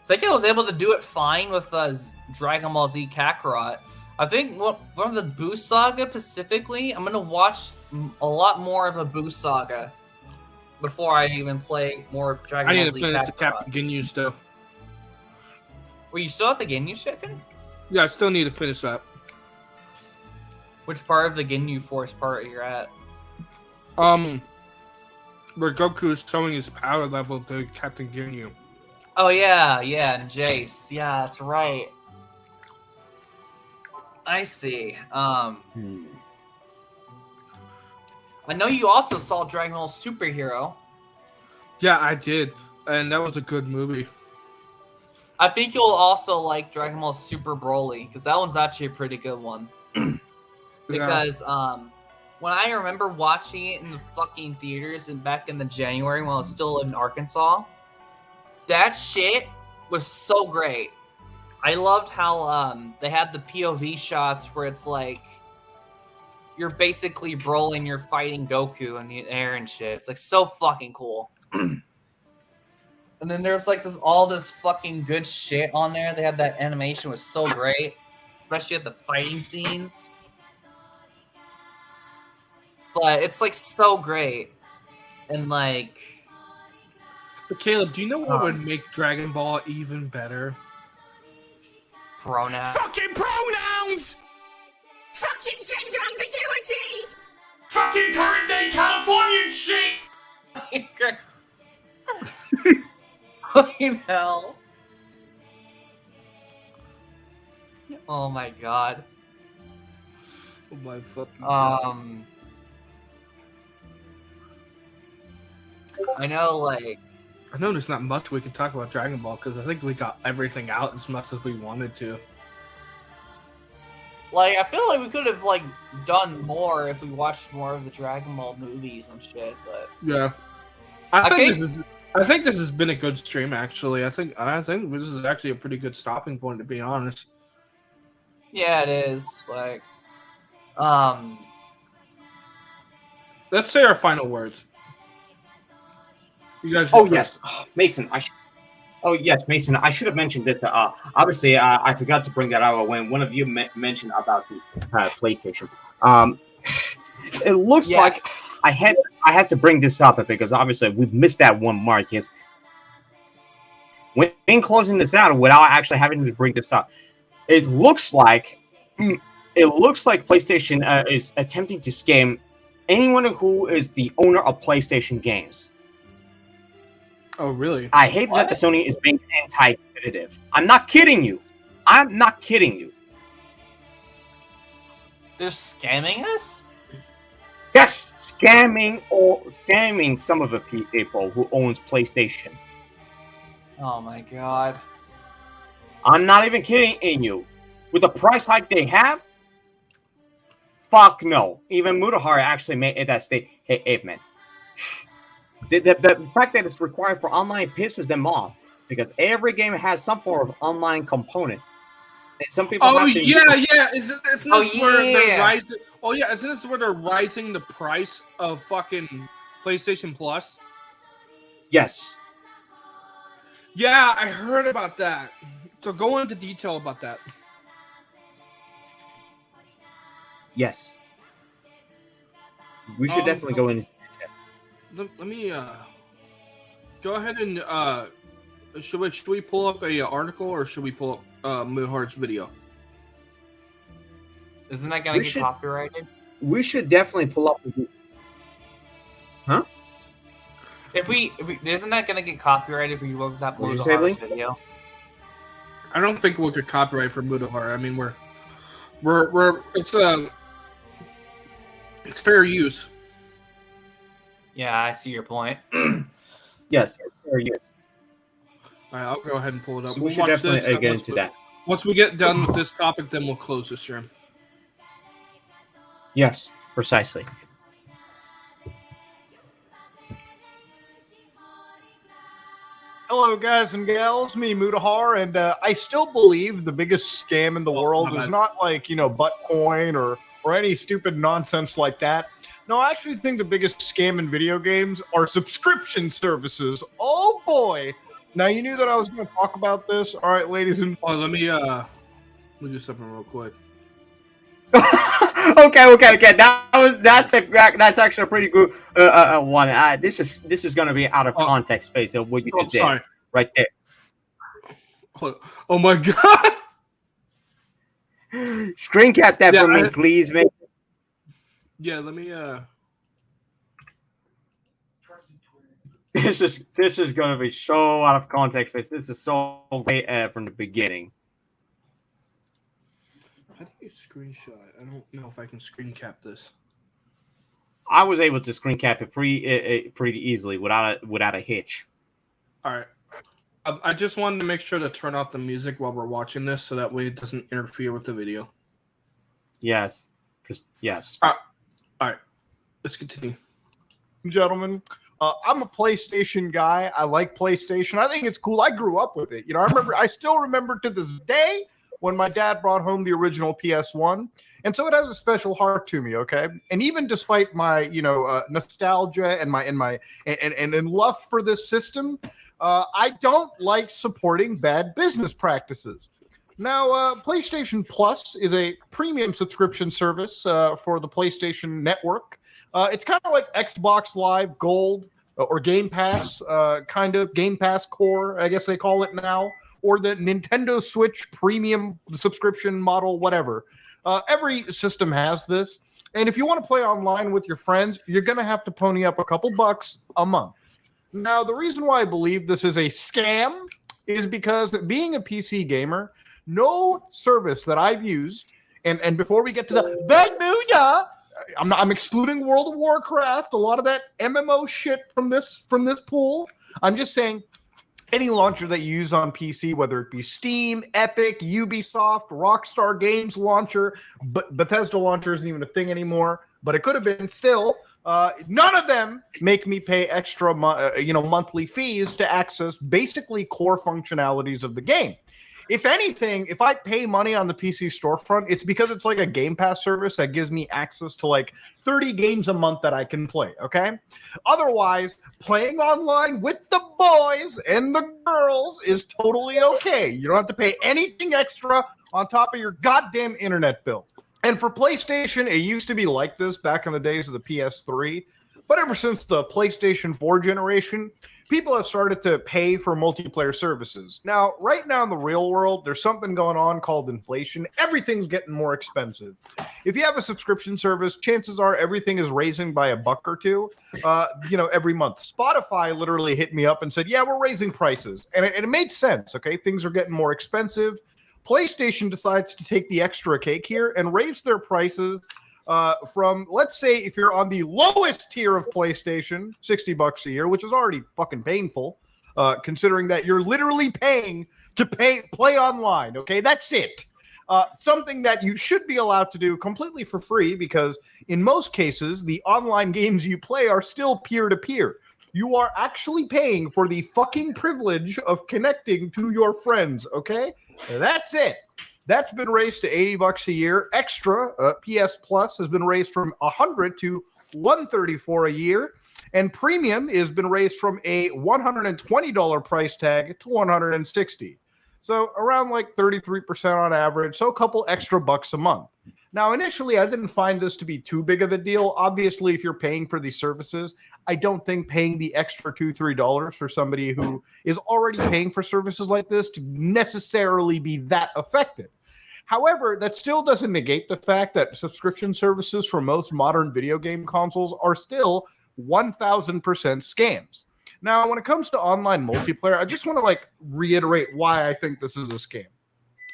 I think I was able to do it fine with Dragon Ball Z Kakarot. I think one of the Buu Saga specifically, I'm gonna watch a lot more of the Buu Saga before I even play more of Dragon Ball I need Z to finish Kakarot. the Captain Ginyu still. Were you still at the Ginyu chicken? Yeah, I still need to finish that. Which part of the Ginyu Force part you're at? Where Goku is showing his power level to Captain Ginyu. Oh yeah, and Jace. Yeah, that's right. I see. I know you also saw Dragon Ball Superhero. Yeah, I did, and that was a good movie. I think you'll also like Dragon Ball Super Broly because that one's actually a pretty good one. Because when I remember watching it in the fucking theaters and back in the January when I was still in Arkansas, that shit was so great. I loved how they had the POV shots where it's like you're basically Broly and you're fighting Goku in the air and shit. It's like so fucking cool. And then there's all this fucking good shit on there. They had that animation was so great, especially at the fighting scenes. But it's so great, and But Caleb, do you know what would make Dragon Ball even better? Pronouns. Fucking pronouns! Fucking gender ambiguity! Fucking current day Californian shit! Fucking hell. Oh my god. Oh my fucking god. I know, I know there's not much we can talk about Dragon Ball because I think we got everything out as much as we wanted to. I feel like we could have done more if we watched more of the Dragon Ball movies and shit. But yeah, I think this has been a good stream. Actually, I think this is actually a pretty good stopping point, to be honest. Yeah, it is. Let's say our final words. You guys. Yes, Mason. Mason. I should have mentioned this. Obviously, I forgot to bring that out when one of you mentioned about the PlayStation. It looks like I had to bring this up because obviously we've missed that one mark. Yes. When closing this out, without actually having to bring this up, it looks like it looks like PlayStation is attempting to scam anyone who is the owner of PlayStation games. Oh, really? I hate that the Sony is being anti-competitive. I'm not kidding you. I'm not kidding you. They're scamming us? Yes, scamming some of the people who owns PlayStation. Oh my god. I'm not even kidding you. With the price hike they have, fuck no. Even Mutahara actually made that state. Hey, Ape Man. The fact that it's required for online pisses them off because every game has some form of online component. And some people. Oh have to yeah. Isn't this where they're yeah. rising? Oh yeah, isn't this where they're rising the price of fucking PlayStation Plus? Yes. Yeah, I heard about that. So go into detail about that. Yes. We should definitely go in. Let me go ahead and should we pull up a article or should we pull up Mutahara's video? Isn't that gonna get copyrighted? We should definitely pull up. Huh? If we isn't that gonna get copyrighted if we look that What did you say, Lee? video? I don't think we'll get copyright for Mutahara. I mean, we're it's fair use. Yeah, I see your point. Yes, it's fair use. All right, I'll go ahead and pull it up. So we We'll should watch definitely this, get into that. Once we get done with this topic, then we'll close the stream. Yes, precisely. Hello, guys and gals. Me, Mutahar, and I still believe the biggest scam in the world is not like, Buttcoin or any stupid nonsense like that. No, I actually think the biggest scam in video games are subscription services. Oh boy! Now you knew that I was going to talk about this. All right, ladies and let me do something real quick. Okay. That's actually a pretty good one. This is gonna be out of context, space of what you just did right there. Oh my god! Screen cap that for me, please, man. Yeah, let me. This is gonna be so out of context, space. This is so way from the beginning. How do you screenshot? I don't know if I can screen cap this. I was able to screen cap it pretty easily without a hitch. All right. I just wanted to make sure to turn off the music while we're watching this, so that way it doesn't interfere with the video. Yes. Yes. All right. Let's continue. gentlemen, I'm a PlayStation guy. I like PlayStation. I think it's cool. I grew up with it. I still remember to this day when my dad brought home the original PS1. And so it has a special heart to me, okay? And even despite my, nostalgia and my love for this system, I don't like supporting bad business practices. Now, PlayStation Plus is a premium subscription service for the PlayStation Network. It's kind of like Xbox Live Gold or Game Pass, kind of Game Pass Core, I guess they call it now, or the Nintendo Switch Premium subscription model, whatever. Every system has this. And if you want to play online with your friends, you're going to have to pony up a couple bucks a month. Now, the reason why I believe this is a scam is because being a PC gamer, no service that I've used, and before we get to the bad mood, I'm excluding World of Warcraft, a lot of that MMO shit from this pool. I'm just saying any launcher that you use on PC, whether it be Steam, Epic, Ubisoft, Rockstar Games launcher, but Bethesda launcher isn't even a thing anymore, but it could have been still. None of them make me pay extra, monthly fees to access basically core functionalities of the game. If anything, if I pay money on the PC storefront, it's because it's like a Game Pass service that gives me access to like 30 games a month that I can play, okay? Otherwise, playing online with the boys and the girls is totally okay. You don't have to pay anything extra on top of your goddamn internet bill. And for PlayStation, it used to be like this back in the days of the PS3. But ever since the PlayStation 4 generation, people have started to pay for multiplayer services. Now, right now in the real world, there's something going on called inflation. Everything's getting more expensive. If you have a subscription service, chances are everything is raising by $1 or $2, every month. Spotify literally hit me up and said, yeah, we're raising prices. And it made sense, okay? Things are getting more expensive. PlayStation decides to take the extra cake here and raise their prices from, let's say, if you're on the lowest tier of PlayStation, $60 a year, which is already fucking painful, considering that you're literally paying to play online. Okay, that's it. Something that you should be allowed to do completely for free, because in most cases, the online games you play are still peer-to-peer. You are actually paying for the fucking privilege of connecting to your friends. Okay, that's it. That's been raised to $80 a year. Extra PS Plus has been raised from $100 to $134 a year, and Premium has been raised from a $120 price tag to $160. So around like 33% on average. So a couple extra bucks a month. Now, initially, I didn't find this to be too big of a deal. Obviously, if you're paying for these services, I don't think paying the extra $2, $3 for somebody who is already paying for services like this to necessarily be that affected. However, that still doesn't negate the fact that subscription services for most modern video game consoles are still 1,000% scams. Now, when it comes to online multiplayer, I just want to reiterate why I think this is a scam.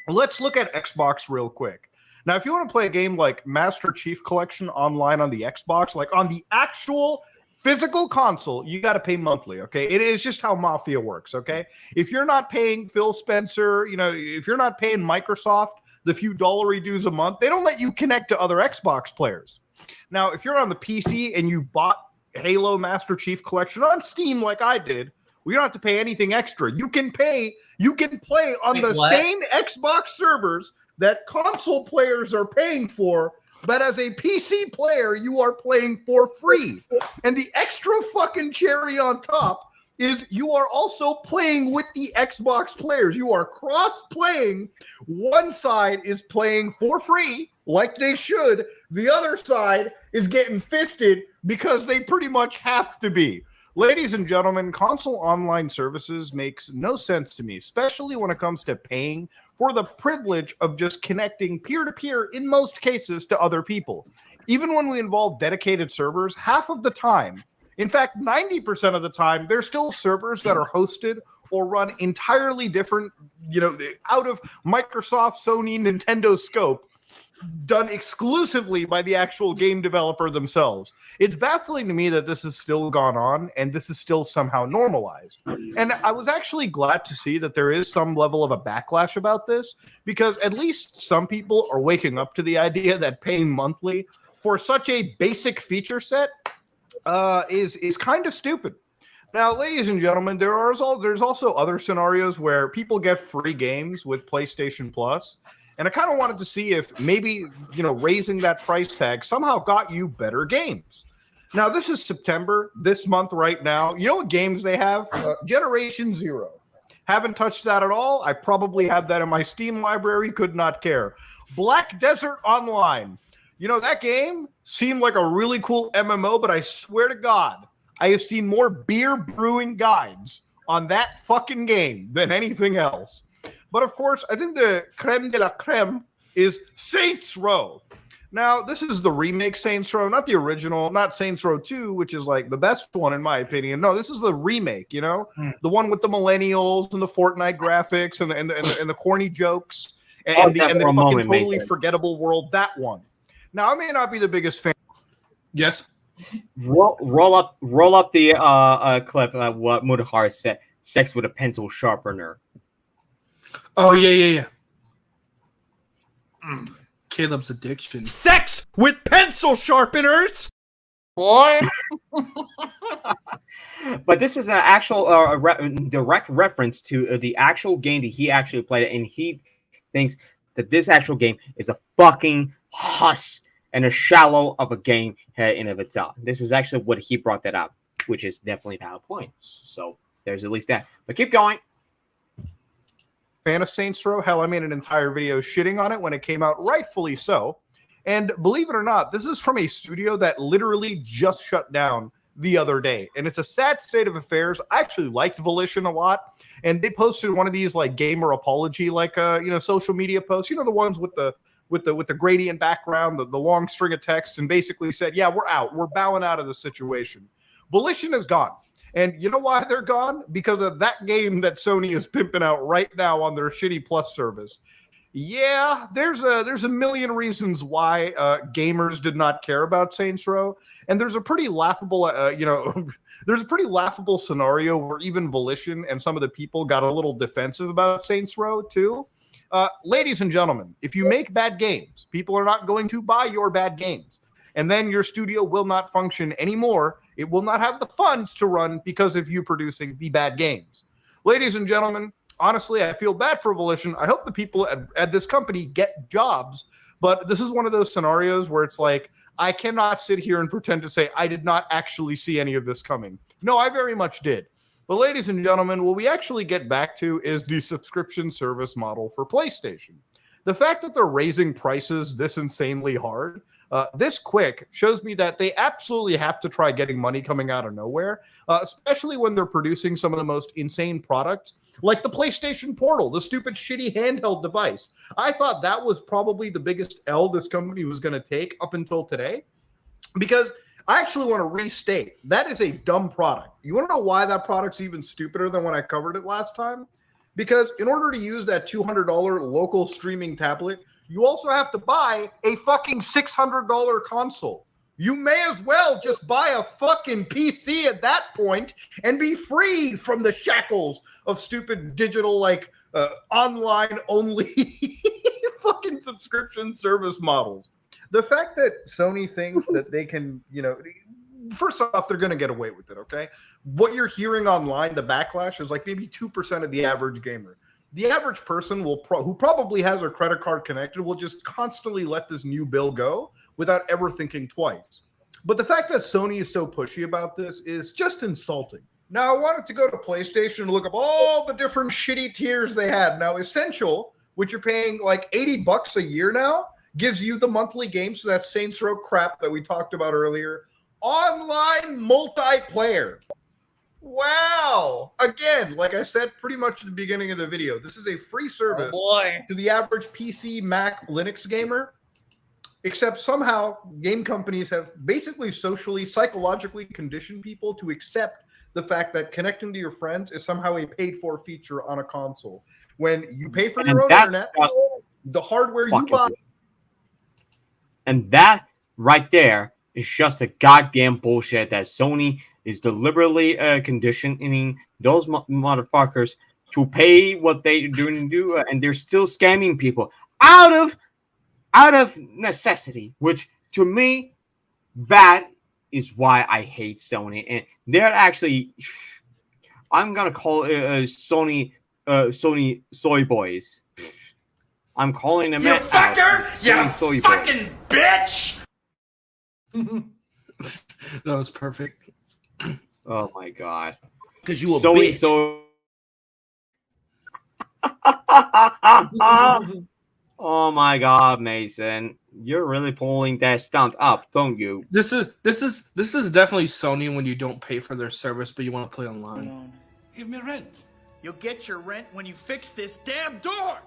Let's look at Xbox real quick. Now, if you want to play a game like Master Chief Collection online on the Xbox, like on the actual physical console, you got to pay monthly, okay? It is just how Mafia works, okay? If you're not paying Phil Spencer, if you're not paying Microsoft the few dollary dues a month, they don't let you connect to other Xbox players. Now, if you're on the PC and you bought Halo Master Chief Collection on Steam like I did, we don't have to pay anything extra. You can play on same Xbox servers that console players are paying for, but as a PC player, you are playing for free. And the extra fucking cherry on top is you are also playing with the Xbox players. You are cross-playing. One side is playing for free, like they should. The other side is getting fisted because they pretty much have to be. Ladies and gentlemen, console online services makes no sense to me, especially when it comes to paying for the privilege of just connecting peer-to-peer, in most cases, to other people. Even when we involve dedicated servers, half of the time, in fact, 90% of the time, there's still servers that are hosted or run entirely different, out of Microsoft, Sony, Nintendo scope, done exclusively by the actual game developer themselves. It's baffling to me that this has still gone on and this is still somehow normalized. And I was actually glad to see that there is some level of a backlash about this, because at least some people are waking up to the idea that paying monthly for such a basic feature set is kind of stupid. Now, ladies and gentlemen, there's also other scenarios where people get free games with PlayStation Plus, and I kind of wanted to see if maybe raising that price tag somehow got you better games. Now, this is September, this month right now. You know what games they have? Generation Zero. Haven't touched that at all. I probably have that in my Steam library. Could not care. Black Desert Online. That game seemed like a really cool MMO, but I swear to God, I have seen more beer brewing guides on that fucking game than anything else. But of course, I think the creme de la creme is Saints Row. Now, this is the remake Saints Row, not the original, not Saints Row 2, which is like the best one in my opinion. No, this is the remake, the one with the millennials and the Fortnite graphics and the corny jokes and the fucking totally forgettable world. That one. Now, I may not be the biggest fan. Yes. Roll up the clip of what Mudahar said. Sex with a pencil sharpener. Oh yeah. Caleb's addiction. Sex with pencil sharpeners. Boy. But this is an actual direct reference to the actual game that he actually played, and he thinks that this actual game is a fucking huss and a shallow of a game in of itself. This is actually what he brought that up, which is definitely a valid point. So there's at least that. But keep going. Fan of Saints Row. Hell, I made an entire video shitting on it when it came out, rightfully so. And believe it or not, this is from a studio that literally just shut down the other day, and it's a sad state of affairs. I actually liked Volition a lot, and they posted one of these like gamer apology, like social media posts, the ones with the gradient background, the long string of text, and basically said, yeah, we're out. We're bowing out of the situation. Volition is gone. And you know why they're gone? Because of that game that Sony is pimping out right now on their shitty Plus service. Yeah, there's a million reasons why gamers did not care about Saints Row, and there's a pretty laughable, there's a pretty laughable scenario where even Volition and some of the people got a little defensive about Saints Row too. Ladies and gentlemen, if you make bad games, people are not going to buy your bad games, and then your studio will not function anymore. It will not have the funds to run because of you producing the bad games. Ladies and gentlemen, honestly, I feel bad for Volition. I hope the people at this company get jobs, but this is one of those scenarios where it's like, I cannot sit here and pretend to say I did not actually see any of this coming. No, I very much did. But ladies and gentlemen, what we actually get back to is the subscription service model for PlayStation. The fact that they're raising prices this insanely hard, this quick, shows me that they absolutely have to try getting money coming out of nowhere, especially when they're producing some of the most insane products, like the PlayStation Portal, the stupid, shitty handheld device. I thought that was probably the biggest L this company was going to take up until today, because I actually want to restate, that is a dumb product. You want to know why that product's even stupider than when I covered it last time? Because in order to use that $200 local streaming tablet, you also have to buy a fucking $600 console. You may as well just buy a fucking PC at that point and be free from the shackles of stupid digital, online only fucking subscription service models. The fact that Sony thinks that they can, first off, they're going to get away with it, okay? What you're hearing online, the backlash, is like maybe 2% of the average gamer. The average person who probably has their credit card connected will just constantly let this new bill go without ever thinking twice. But the fact that Sony is so pushy about this is just insulting. Now, I wanted to go to PlayStation and look up all the different shitty tiers they had. Now, Essential, which you're paying like $80 a year now, gives you the monthly games, so that Saints Row crap that we talked about earlier. Online multiplayer. Wow. Again, like I said pretty much at the beginning of the video, this is a free service to the average PC, Mac, Linux gamer. Except somehow game companies have basically socially, psychologically conditioned people to accept the fact that connecting to your friends is somehow a paid-for feature on a console. When you pay for your own internet, the hardware you buy. And that right there is just a goddamn bullshit that Sony is deliberately conditioning those motherfuckers to pay what they're doing to do, and they're still scamming people out of necessity, which to me, that is why I hate Sony. And they're actually, I'm gonna call Sony soy boys. I'm calling them you fucker, you fucking bitch. That was perfect. Oh my god. Because you a bitch. Oh my god, Mason. You're really pulling that stunt up, don't you? This is definitely Sony when you don't pay for their service but you want to play online. Give me rent. You'll get your rent when you fix this damn door.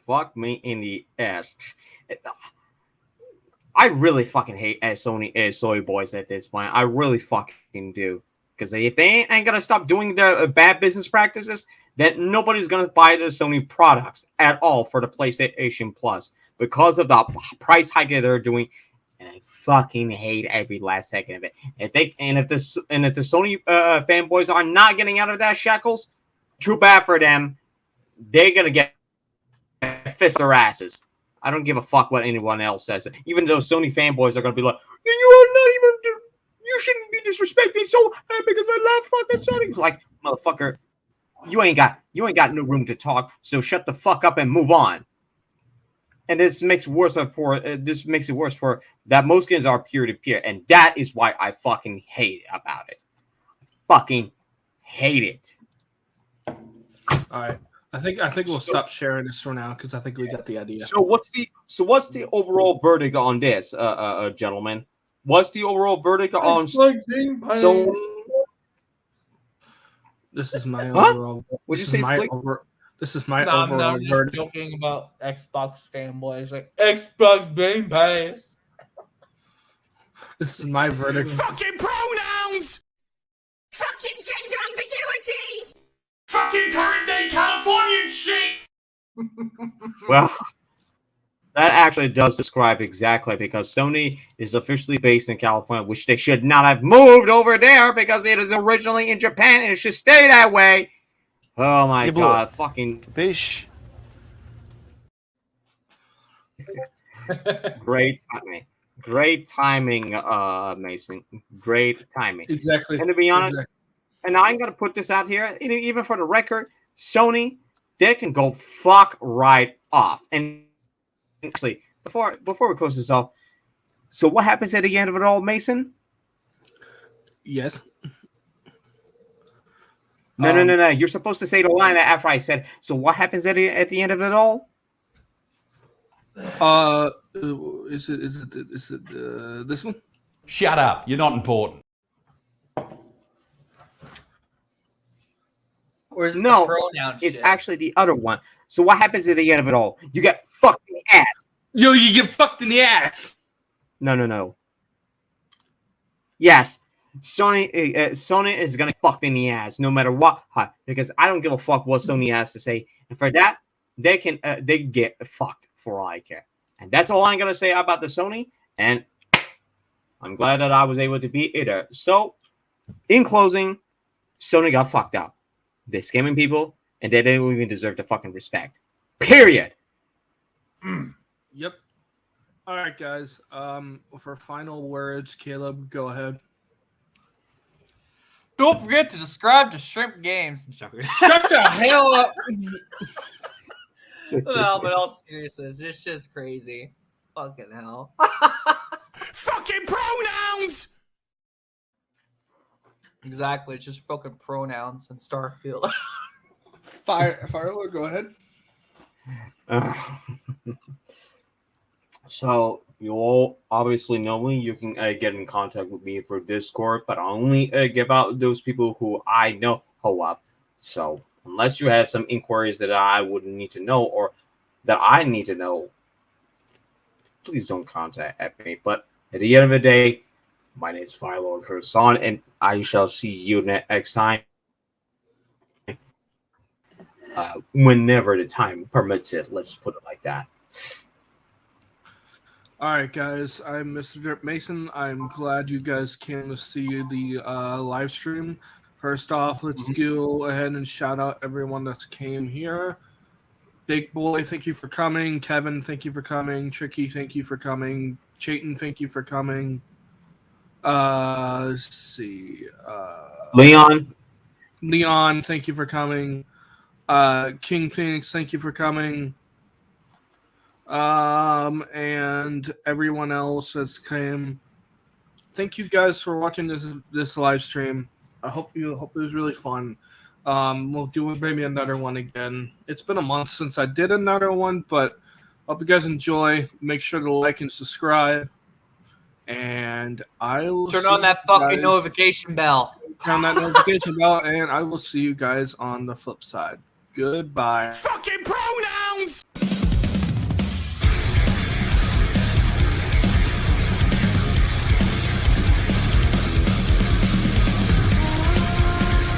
Fuck me in the ass. I really fucking hate Sony soy boys at this point. I really fucking do. Because if they ain't gonna stop doing the bad business practices, then nobody's gonna buy the Sony products at all for the PlayStation Plus because of the price hike that they're doing. And I fucking hate every last second of it. If the Sony fanboys are not getting out of that shackles, too bad for them. They're gonna get fist their asses. I don't give a fuck what anyone else says. Even though Sony fanboys are gonna be like, you shouldn't be disrespecting so because I love fucking Sony. Like, motherfucker, you ain't got no room to talk. So shut the fuck up and move on. And this makes it worse for that most games are peer to peer, and that is why I fucking hate about it. Fucking hate it. All right, I think we'll stop sharing this for now because I think we got the idea. So what's So what's the overall verdict on this, gentlemen? What's the overall verdict on Sony? This is my Huh? overall. What'd you this say, is my Slick? This is my No, overall I'm just verdict. joking about Xbox fanboys. Like Xbox Game Pass. This is my verdict. Fucking pronouns! Fucking gender ambiguity! Fucking current day Californian shit! Well, that actually does describe exactly, because Sony is officially based in California, which they should not have moved over there because it is originally in Japan and it should stay that way. Oh my god, fucking fish. Great timing. Great timing, Mason. Great timing. Exactly. And to be honest, Exactly. and I'm gonna put this out here, even for the record, Sony, they can go fuck right off. And actually, before we close this off, so what happens at the end of it all, Mason? Yes. No. You're supposed to say the line after I said. So what happens at the end of it all? Is it this one? Shut up. You're not important. Where's No, the pronoun it's shit? actually the other one. So what happens at the end of it all? You get fucked in the ass. Yo, you get fucked in the ass. No. Yes, Sony is gonna get fucked in the ass no matter what, because I don't give a fuck what Sony has to say, and for that they get fucked for all I care, and that's all I'm gonna say about the Sony. And I'm glad that I was able to be there. So, in closing, Sony got fucked up. They're scamming people, and they don't even deserve the fucking respect. Period. Yep. All right, guys. For final words, Caleb, go ahead. Don't forget to subscribe to Shrimp Games. Shut the hell up. No, but all seriousness, it's just crazy. Fucking hell. Fucking pronouns! Exactly, it's just fucking pronouns and Starfield. Firelord, go ahead. So you all obviously know me. You can get in contact with me for Discord, but I only give out those people who I know of. So unless you have some inquiries that I would need to know or that I need to know, please don't contact me. But at the end of the day, my name is Philord Curson, and I shall see you next time. Whenever the time permits it, let's put it like that. All right, guys. I'm Mr. Drip Mason. I'm glad you guys came to see the live stream. First off, let's go ahead and shout out everyone that came here. Big Boy, thank you for coming. Kevin, thank you for coming. Tricky, thank you for coming. Chayton, thank you for coming. Let's see. Leon, thank you for coming. King Phoenix, thank you for coming. And everyone else that's came. Thank you guys for watching this live stream. I hope it was really fun. We'll do maybe another one again. It's been a month since I did another one, but hope you guys enjoy. Make sure to like and subscribe. And I will Turn on that fucking notification bell. Turn that notification bell, and I will see you guys on the flip side. Goodbye. Fucking pronouns!